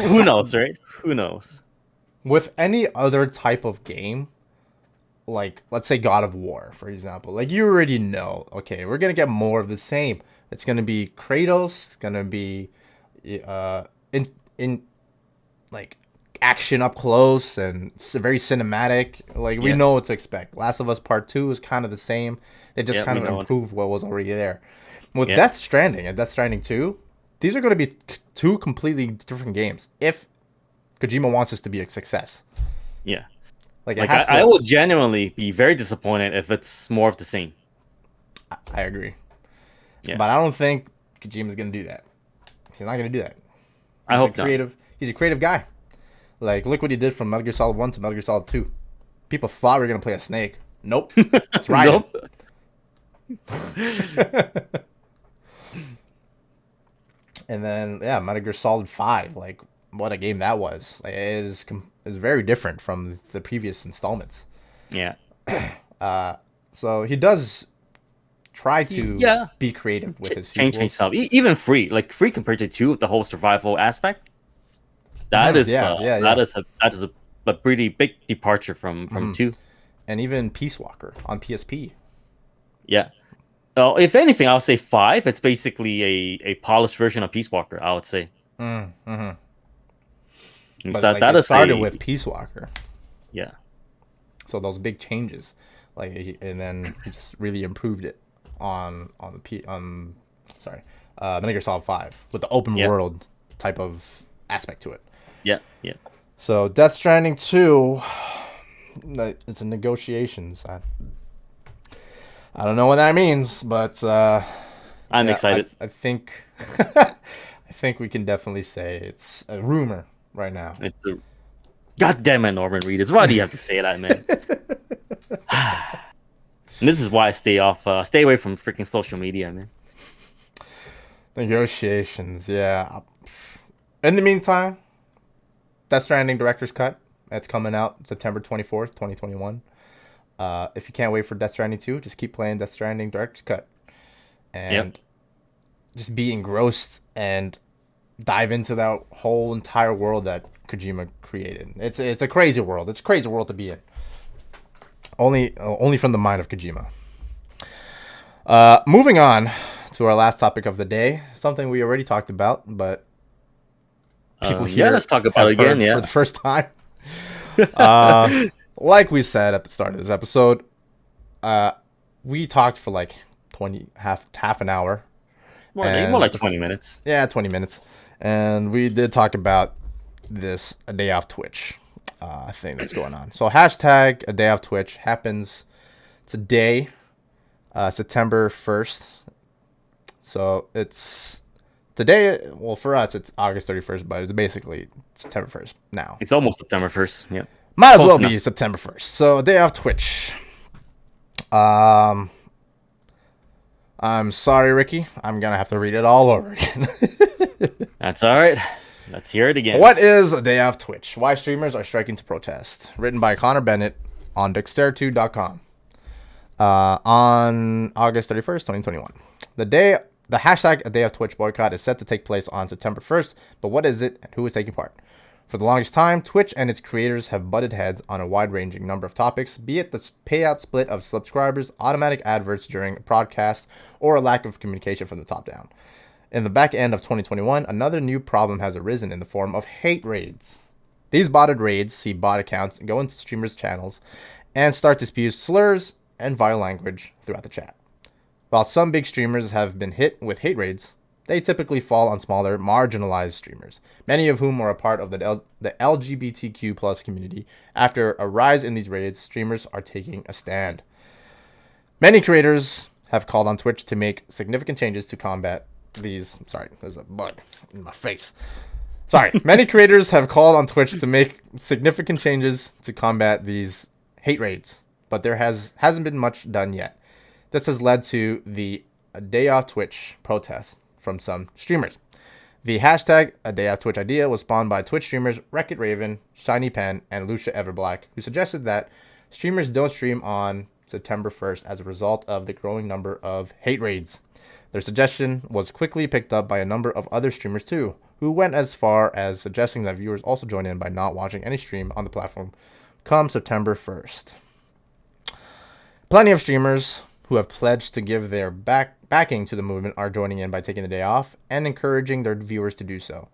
S2: Who knows, right? Who knows?
S1: With any other type of game, like let's say God of War, for example, like you already know, okay, we're gonna get more of the same. It's gonna be Kratos, it's gonna be in like action up close and very cinematic. Like we know what to expect. Last of Us Part 2 is kind of the same. They just kind of improved what was already there. With Death Stranding and Death Stranding 2, these are going to be two completely different games if Kojima wants this to be a success.
S2: Yeah.
S1: Like
S2: I will genuinely be very disappointed if it's more of the same.
S1: I agree. Yeah. But I don't think Kojima's going to do that. He's not going to do that.
S2: I hope not.
S1: He's a creative guy. Like, look what he did from Metal Gear Solid 1 to Metal Gear Solid 2. People thought we were going to play a snake. Nope. It's Raiden. And then, Metal Gear Solid 5. Like, what a game that was. Like, it is very different from the previous installments.
S2: Yeah.
S1: So he does try to be creative with his sequels.
S2: Change himself. Even Free compared to 2, the whole survival aspect. That is a pretty big departure from 2.
S1: And even Peace Walker on PSP.
S2: Yeah. If anything, I would say 5. It's basically a polished version of Peace Walker, I would say.
S1: Mm-hmm. But
S2: that
S1: started with Peace Walker.
S2: Yeah.
S1: So those big changes, and then he just really improved it on Metal Gear Solid 5 with the open world type of aspect to it.
S2: Yeah.
S1: So Death Stranding 2, it's in negotiations. I don't know what that means, but
S2: I'm excited.
S1: I think I think we can definitely say it's a rumor right now.
S2: It's a God damn it, Norman Reedus. Why do you have to say that, man? And this is why I stay away from freaking social media, man.
S1: Negotiations, yeah. In the meantime, Death Stranding Director's Cut. That's coming out September 24th, 2021. If you can't wait for Death Stranding 2, just keep playing Death Stranding Director's Cut. And just be engrossed and dive into that whole entire world that Kojima created. It's a crazy world. It's a crazy world to be in. Only from the mind of Kojima. Moving on to our last topic of the day, something we already talked about, but people here
S2: let's talk about it again.
S1: For the first time. Like we said at the start of this episode, we talked for like half an hour.
S2: More like 20 minutes.
S1: Yeah, 20 minutes. And we did talk about this ADayOffTwitch thing that's going on. So hashtag ADayOffTwitch happens today, September 1st. So it's today. Well, for us, it's August 31st, but it's basically September 1st now.
S2: It's almost September 1st. Yeah.
S1: Might as well be September 1st. So ADayOffTwitch. I'm sorry, Ricky. I'm going to have to read it all over again.
S2: That's all right. Let's hear it again.
S1: What is ADayOffTwitch? Why streamers are striking to protest. Written by Connor Bennett on Dexter2.com on August 31st, 2021. The hashtag ADayOffTwitch boycott is set to take place on September 1st, but what is it and who is taking part? For the longest time, Twitch and its creators have butted heads on a wide-ranging number of topics, be it the payout split of subscribers, automatic adverts during a broadcast, or a lack of communication from the top down. In the back end of 2021, another new problem has arisen in the form of hate raids. These botted raids see bot accounts go into streamers' channels and start to spew slurs and vile language throughout the chat. While some big streamers have been hit with hate raids, they typically fall on smaller, marginalized streamers, many of whom are a part of the LGBTQ+ community. After a rise in these raids, streamers are taking a stand. Many creators have called on Twitch to make significant changes to combat these. Sorry, there's a bug in my face. Sorry. Many creators have called on Twitch to make significant changes to combat these hate raids, but there hasn't been much done yet. This has led to the ADayOffTwitch protest from some streamers. The hashtag ADayOffTwitch idea was spawned by Twitch streamers Wreck-It Raven, Shiny Pen, and Lucia Everblack, who suggested that streamers don't stream on September 1st as a result of the growing number of hate raids. Their suggestion was quickly picked up by a number of other streamers too, who went as far as suggesting that viewers also join in by not watching any stream on the platform come September 1st. Plenty of streamers who have pledged to give their backing to the movement are joining in by taking the day off and encouraging their viewers to do so.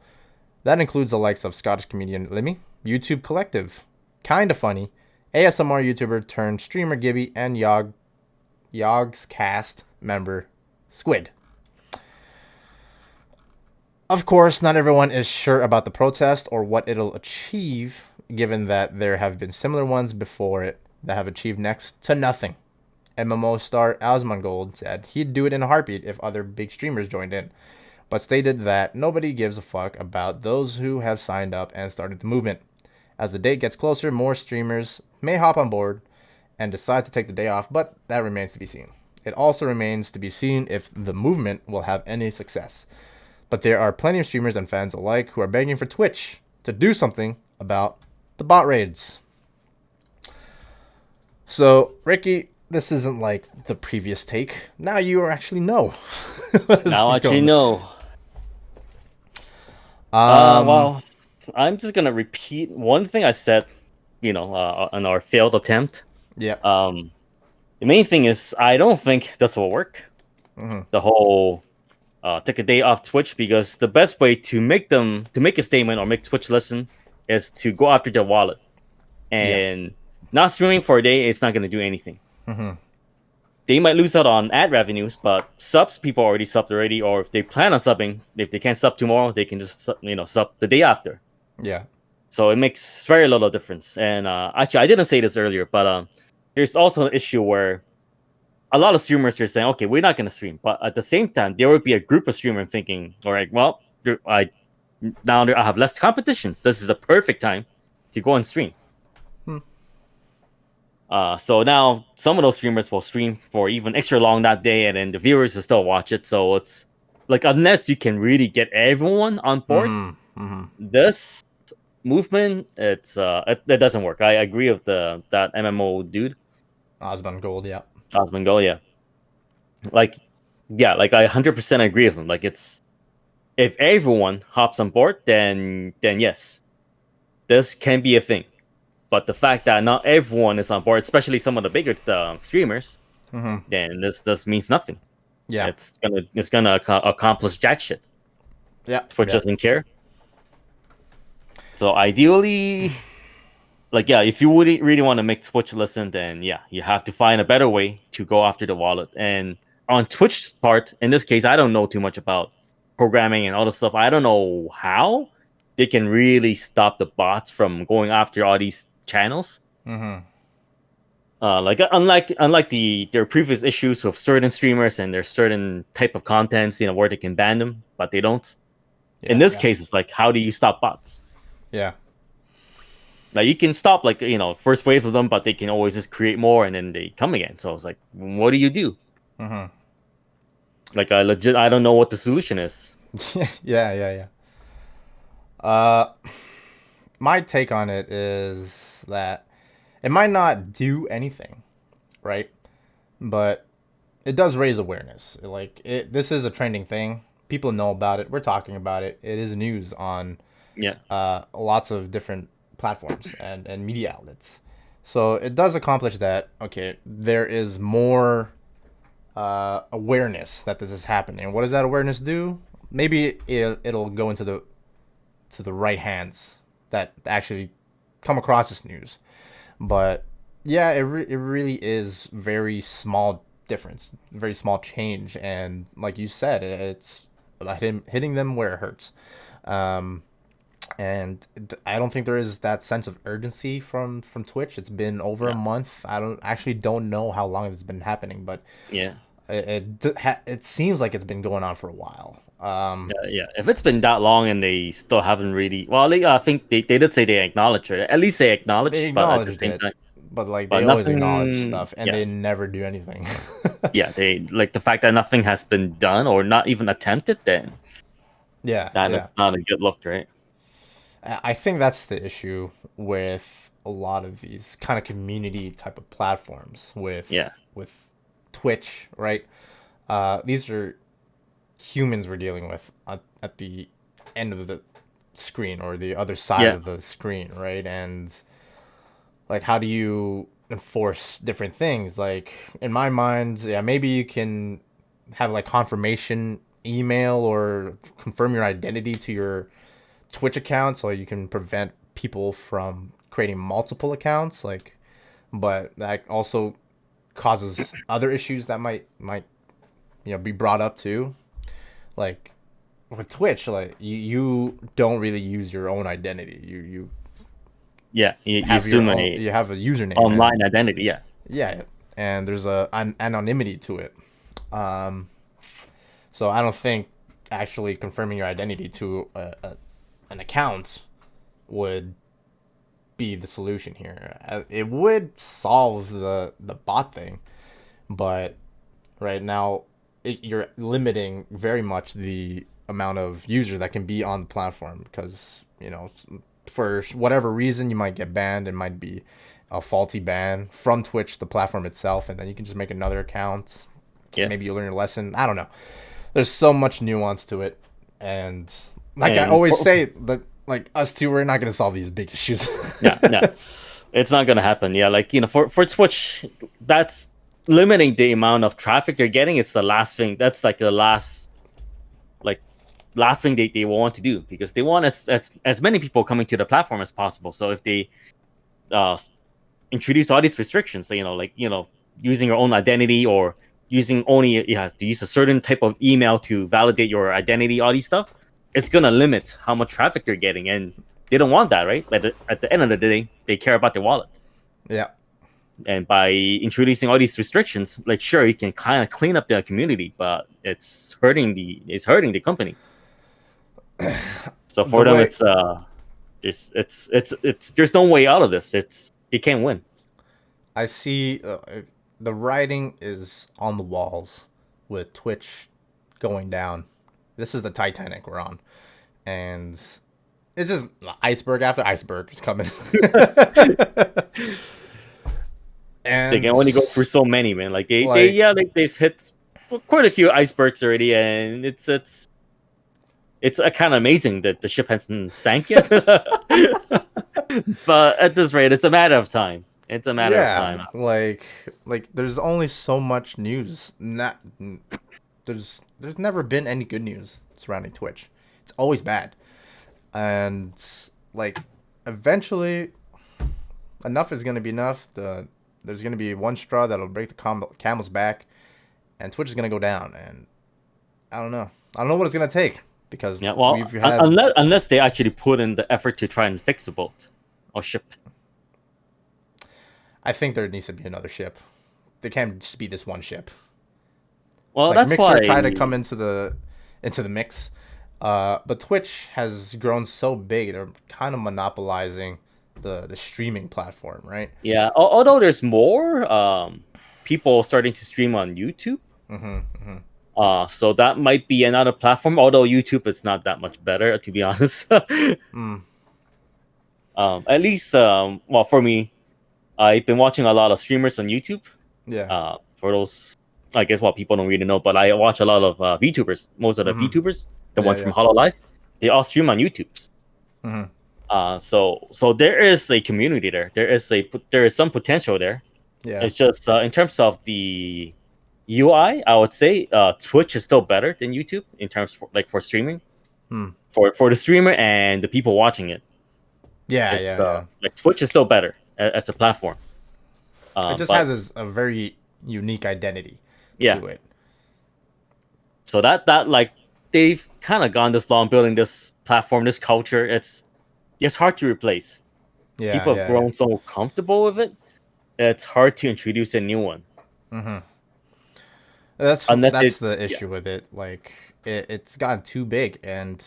S1: That includes the likes of Scottish comedian Limmy, YouTube Collective, Kinda Funny, ASMR YouTuber turned streamer Gibby, and Yogg's cast member Squid. Of course, not everyone is sure about the protest or what it'll achieve, given that there have been similar ones before it that have achieved next to nothing. MMO star Asmongold said he'd do it in a heartbeat if other big streamers joined in, but stated that nobody gives a fuck about those who have signed up and started the movement. As the date gets closer, more streamers may hop on board and decide to take the day off, but that remains to be seen. It also remains to be seen if the movement will have any success. But there are plenty of streamers and fans alike who are begging for Twitch to do something about the bot raids. So, Ricky, this isn't like the previous take. Now you actually know.
S2: Now I actually know. Well, I'm just gonna repeat one thing I said, on our failed attempt.
S1: Yeah.
S2: The main thing is I don't think this will work.
S1: Mm-hmm.
S2: The whole take a day off Twitch, because the best way to make a statement or make Twitch listen is to go after their wallet, and not streaming for a day is not going to do anything.
S1: Mm-hmm.
S2: They might lose out on ad revenues, but subs, people already subbed already, or if they plan on subbing, if they can't sub tomorrow, they can just sub the day after.
S1: Yeah.
S2: So it makes very little difference. And actually, I didn't say this earlier, but there's also an issue where a lot of streamers are saying, okay, we're not going to stream. But at the same time, there would be a group of streamers thinking, all right, well, I have less competitions. This is the perfect time to go and stream. So now some of those streamers will stream for even extra long that day, and then the viewers will still watch it. So it's like, unless you can really get everyone on board, this movement, it doesn't work. I agree with that MMO dude,
S1: Osmongold, yeah.
S2: Osmongold, yeah. Like I 100% agree with him. Like, it's, if everyone hops on board, then yes, this can be a thing. But the fact that not everyone is on board, especially some of the bigger streamers, then this means nothing.
S1: Yeah,
S2: it's gonna accomplish jack shit.
S1: Yeah,
S2: Twitch doesn't care. So ideally, like, yeah, if you really want to make Twitch listen, then yeah, you have to find a better way to go after the wallet. And on Twitch's part, in this case, I don't know too much about programming and all this stuff. I don't know how they can really stop the bots from going after all these channels. Like, unlike their previous issues with certain streamers and their certain type of contents, where they can ban them, but they don't. In this case, it's like, how do you stop bots?
S1: Yeah.
S2: Like, you can stop, like, first wave of them, but they can always just create more and then they come again. So it's like, what do you do? Like, I don't know what the solution is.
S1: Yeah. My take on it is that it might not do anything, right? But it does raise awareness. Like, this is a trending thing. People know about it. We're talking about it. It is news on lots of different platforms and media outlets. So it does accomplish that. Okay, there is more awareness that this is happening. What does that awareness do? Maybe it'll go into the right hands that actually come across this news. But yeah, it really is very small difference, very small change, and like you said, it's about hitting them where it hurts. And I don't think there is that sense of urgency from Twitch. It's been over a month. I don't know how long it's been happening, but
S2: yeah,
S1: it seems like it's been going on for a while.
S2: If it's been that long and they still haven't really, well, I think they did say they acknowledged it. At least they acknowledged
S1: it,
S2: but at the same time,
S1: but like, they always acknowledge stuff and they never do anything.
S2: They, like, the fact that nothing has been done or not even attempted, then that's not a good look, right?
S1: I think that's the issue with a lot of these kind of community type of platforms with Twitch, right? These are humans we're dealing with at the end of the screen or the other side of the screen, right? And like, how do you enforce different things? Like, in my mind, maybe you can have like confirmation email or confirm your identity to your Twitch account, so you can prevent people from creating multiple accounts. Like, but that also causes other issues that might be brought up too. Like, with Twitch, like, you don't really use your own identity. You
S2: assume
S1: you have a username,
S2: online identity.
S1: And there's an anonymity to it. So I don't think actually confirming your identity to an account would be the solution here. It would solve the bot thing, but right now you're limiting very much the amount of users that can be on the platform, because for whatever reason you might get banned. It might be a faulty ban from Twitch, the platform itself, and then you can just make another account. Maybe you learn your lesson. I don't know. There's so much nuance to it, and I always say that, like, us two, we're not going to solve these big issues.
S2: No, it's not going to happen. For Twitch, that's limiting the amount of traffic they're getting. It's the last thing. That's like the last thing they want to do, because they want as many people coming to the platform as possible. So if they introduce all these restrictions, so, using your own identity, or using only, you have to use a certain type of email to validate your identity, all these stuff, it's gonna limit how much traffic they're getting, and they don't want that, right? Like, at the end of the day, they care about their wallet.
S1: Yeah.
S2: And by introducing all these restrictions, like sure you can kind of clean up the community, but it's hurting the company. So for them, there's no way out of this. You can't win.
S1: I see the writing is on the walls with Twitch going down. This is the Titanic we're on, and it's just iceberg after iceberg is coming. And
S2: they can only go through so many, man. Like they've hit quite a few icebergs already, and it's kind of amazing that the ship hasn't sank yet. But at this rate, it's a matter of time. It's a matter of time.
S1: Like there's only so much news. There's never been any good news surrounding Twitch. It's always bad. And like eventually enough is going to be enough. There's going to be one straw that'll break the camel's back, and Twitch is going to go down, and I don't know what it's going to take, because
S2: unless they actually put in the effort to try and fix the boat or ship.
S1: I think there needs to be another ship. There can't just be this one ship.
S2: Well,
S1: like,
S2: that's
S1: Mixer
S2: why
S1: tried to come into the mix, but Twitch has grown so big, they're kind of monopolizing the streaming platform, right?
S2: Yeah. Although there's more people starting to stream on YouTube. So that might be another platform. Although YouTube is not that much better, to be honest. At least, for me, I've been watching a lot of streamers on YouTube.
S1: Yeah.
S2: For those, I guess people don't really know, but I watch a lot of VTubers. Most of the VTubers, the ones from Hololive, they all stream on YouTube. So there is a community there. There is some potential there.
S1: Yeah.
S2: It's just in terms of the UI, I would say Twitch is still better than YouTube in terms for streaming. For the streamer and the people watching it.
S1: Yeah.
S2: Like Twitch is still better as a platform.
S1: It just has a very unique identity to it.
S2: So that like they've kind of gone this long building this platform, this culture. It's hard to replace. People have grown so comfortable with it. It's hard to introduce a new one.
S1: That's the issue with it. Like it's gotten too big, and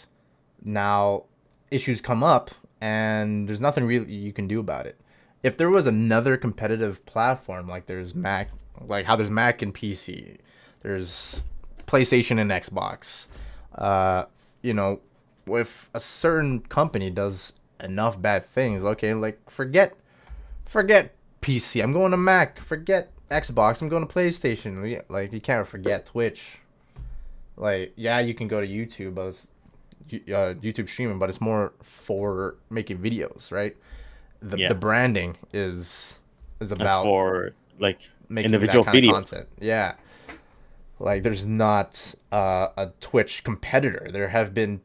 S1: now issues come up, and there's nothing really you can do about it. If there was another competitive platform, like there's Mac, like how there's Mac and PC, there's PlayStation and Xbox. If a certain company does enough bad things, okay, like forget PC, I'm going to Mac. Forget Xbox, I'm going to PlayStation. Like you can't forget Twitch. Like you can go to YouTube, but it's YouTube streaming, but it's more for making videos, right? The branding is about
S2: that's for like
S1: making
S2: individual videos.
S1: Content. Yeah, like there's not a Twitch competitor. There have been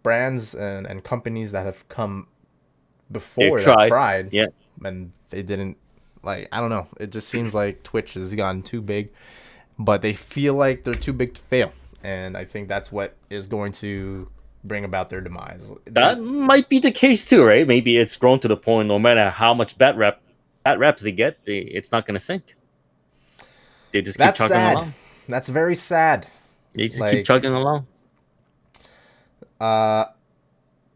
S1: brands and companies that have come before that tried, and they didn't. Like, I don't know. It just seems like Twitch has gotten too big, but they feel like they're too big to fail, and I think that's what is going to bring about their demise.
S2: That might be the case too, right? Maybe it's grown to the point, no matter how much bad reps they get, it's not going to sink. They just keep chugging along.
S1: That's very sad.
S2: They just keep chugging along.
S1: I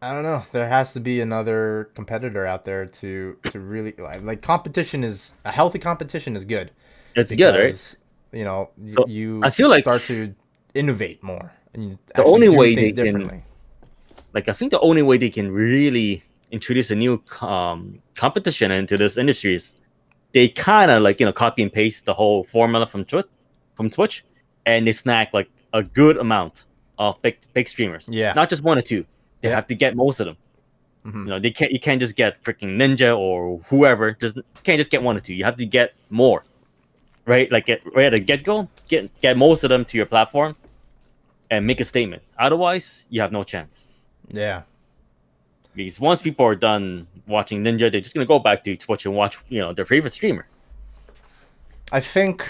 S1: don't know. There has to be another competitor out there to really like competition is a healthy competition is good.
S2: It's good, right?
S1: I feel like start to innovate more. And the only way they can,
S2: I think the only way they can really introduce a new competition into this industry is they kind of copy and paste the whole formula from Twitch, and they snag like a good amount of big streamers.
S1: Yeah,
S2: not just one or two. They have to get most of them. You can't just get freaking Ninja or whoever. You can't just get one or two. You have to get more, right? Like right at the get-go, get most of them to your platform, and make a statement. Otherwise, you have no chance.
S1: Yeah.
S2: Because once people are done watching Ninja, they're just gonna go back to Twitch and watch their favorite streamer.
S1: I think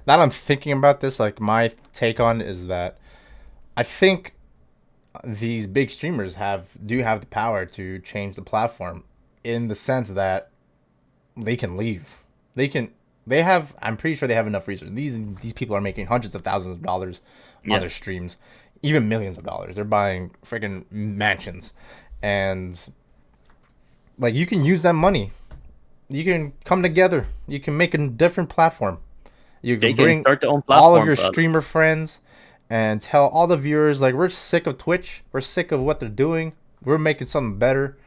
S1: that I'm thinking about this. Like my take on is that I think these big streamers do have the power to change the platform, in the sense that they can leave. They can. They have. I'm pretty sure they have enough resources. These people are making hundreds of thousands of dollars on their streams, even millions of dollars. They're buying freaking mansions, and like you can use that money. You can come together. You can make a different platform. You can bring
S2: start their own platform,
S1: all of your streamer friends and tell all the viewers like we're sick of Twitch. We're sick of what they're doing. We're making something better,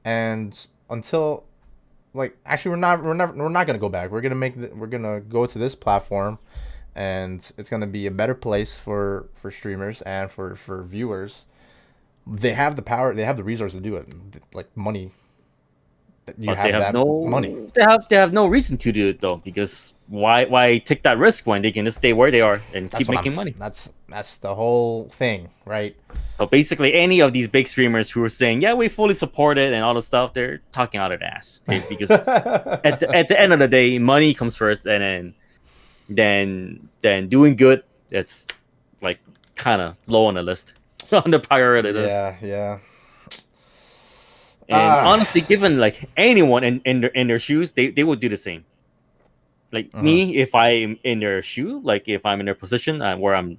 S1: and until like actually we're not gonna go back. We're gonna go to this platform, and it's gonna be a better place for streamers and for viewers. They have the power. They have the resources to do it. Like money.
S2: They have no money. They have no reason to do it though, because why take that risk when they can just stay where they are and keep making money?
S1: That's the whole thing, right?
S2: So basically, any of these big streamers who are saying, "Yeah, we fully support it" and all the stuff, they're talking out of their ass. Okay? Because at the end of the day, money comes first, and then doing good. It's like kind of low on the list, on the priority list.
S1: Yeah.
S2: And honestly, given like anyone in their shoes, they would do the same. Like me, if I'm in their shoe, like if I'm in their position where I'm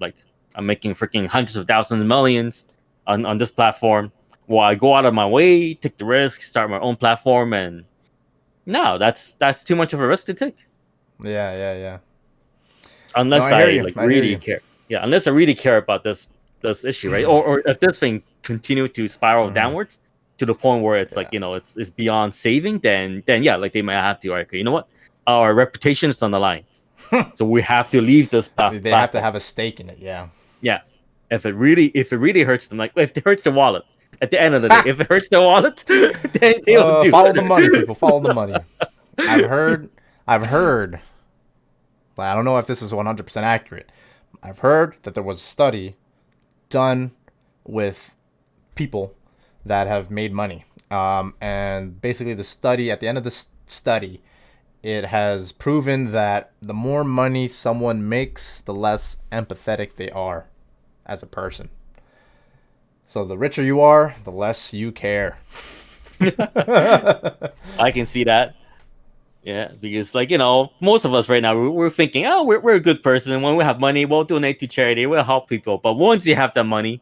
S2: making freaking hundreds of thousands, millions on this platform, well, I go out of my way, take the risk, start my own platform, and no, that's too much of a risk to take.
S1: Yeah.
S2: Unless I really care. Yeah, unless I really care about this issue, right? Or if this thing continue to spiral downwards to the point where it's like, it's beyond saving, then yeah, like they might have to, okay, you know what? Our reputation is on the line. So we have to leave this platform.
S1: They have to have a stake in it, yeah.
S2: Yeah. If it really hurts them, like if it hurts the wallet, at the end of the day, if it hurts the wallet, then they'll do
S1: follow the money, people. Follow the money. I've heard I don't know if this is 100% accurate. I've heard that there was a study done with people that have made money. And basically at the end of the study, it has proven that the more money someone makes, the less empathetic they are as a person. So the richer you are, the less you care.
S2: I can see that. Yeah, because most of us right now, we're thinking, oh, we're a good person. When we have money, we'll donate to charity, we'll help people. But once you have that money,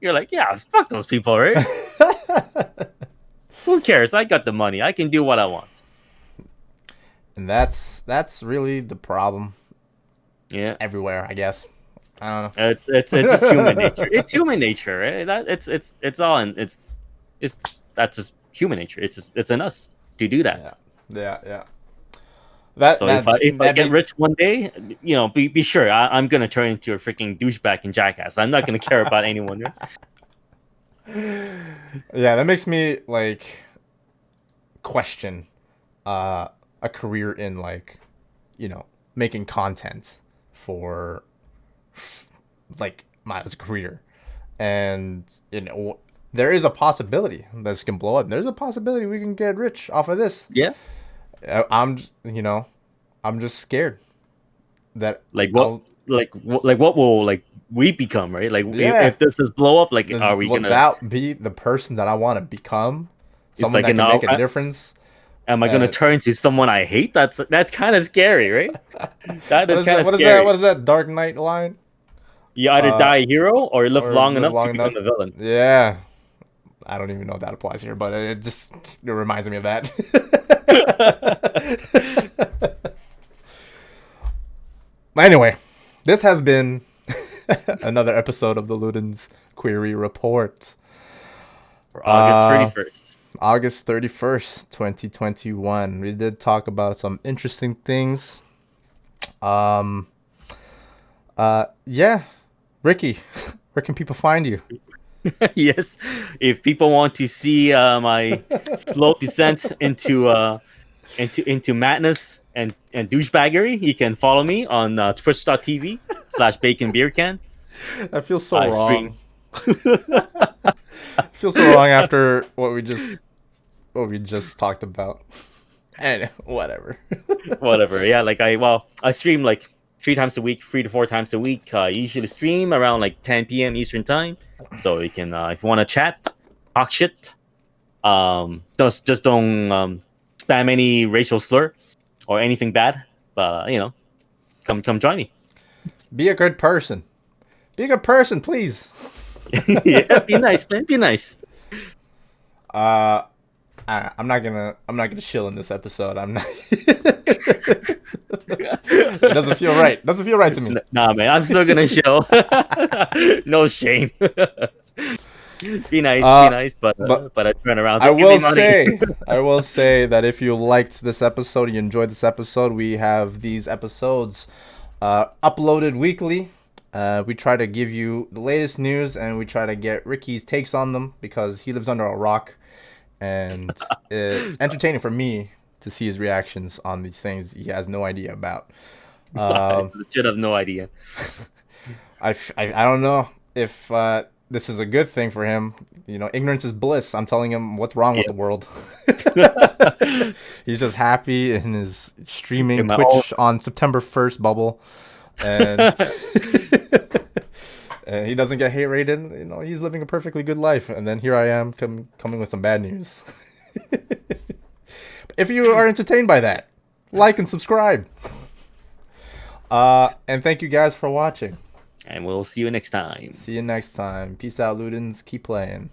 S2: you're like, yeah, fuck those people, right? Who cares? I got the money. I can do what I want.
S1: And that's really the problem.
S2: Yeah,
S1: everywhere, I guess. I don't know.
S2: It's just human nature. It's human nature, right? That's just human nature. It's in us to do that.
S1: Yeah.
S2: So if I get rich one day, be sure I'm gonna turn into a freaking douchebag and jackass. I'm not gonna care about anyone. Right?
S1: Yeah, that makes me question a career in making content for as a career, and there is a possibility this can blow up. There's a possibility we can get rich off of this.
S2: Yeah.
S1: I'm just scared that
S2: what will we become, right? If this is blow up, are we gonna
S1: that be the person that I want to become? Someone that can make a difference.
S2: Am I gonna turn to someone I hate? That's kind of scary, right? That is kind of scary.
S1: What is that Dark Knight line?
S2: You either die a hero or live long enough to become a villain.
S1: Yeah. I don't even know if that applies here, but it reminds me of that. Anyway, this has been another episode of the Ludens Query Report.
S2: For August 31st.
S1: August 31st, 2021. We did talk about some interesting things. Yeah. Ricky, where can people find you?
S2: Yes, if people want to see my slow descent into madness and douchebaggery, you can follow me on twitch.tv/BaconBeercan.
S1: That feels so wrong. Feels so wrong after what we just talked about. And whatever.
S2: Yeah, I stream 3 times a week, 3 to 4 times a week. I usually stream around 10 p.m. Eastern time. So you can, if you want to chat, talk shit, just don't spam any racial slur or anything bad, but come join me.
S1: Be a good person. Be a good person, please.
S2: Yeah, be nice, man. Be nice.
S1: I'm not gonna chill in this episode. I'm not. It doesn't feel right. Doesn't feel right to me.
S2: Nah, man. I'm still gonna show. No shame. Be nice, but I turn around.
S1: I will say that if you liked this episode, you enjoyed this episode, we have these episodes uploaded weekly. We try to give you the latest news, and we try to get Ricky's takes on them because he lives under a rock, and it's entertaining for me to see his reactions on these things he has no idea about.
S2: I legit have no idea.
S1: I don't know if this is a good thing for him. Ignorance is bliss. I'm telling him what's wrong with the world. He's just happy in his streaming Twitch on September 1st bubble. And, and he doesn't get hate rated. He's living a perfectly good life. And then here I am coming with some bad news. If you are entertained by that, like and subscribe. And thank you guys for watching.
S2: And we'll see you next time.
S1: See you next time. Peace out, Ludens. Keep playing.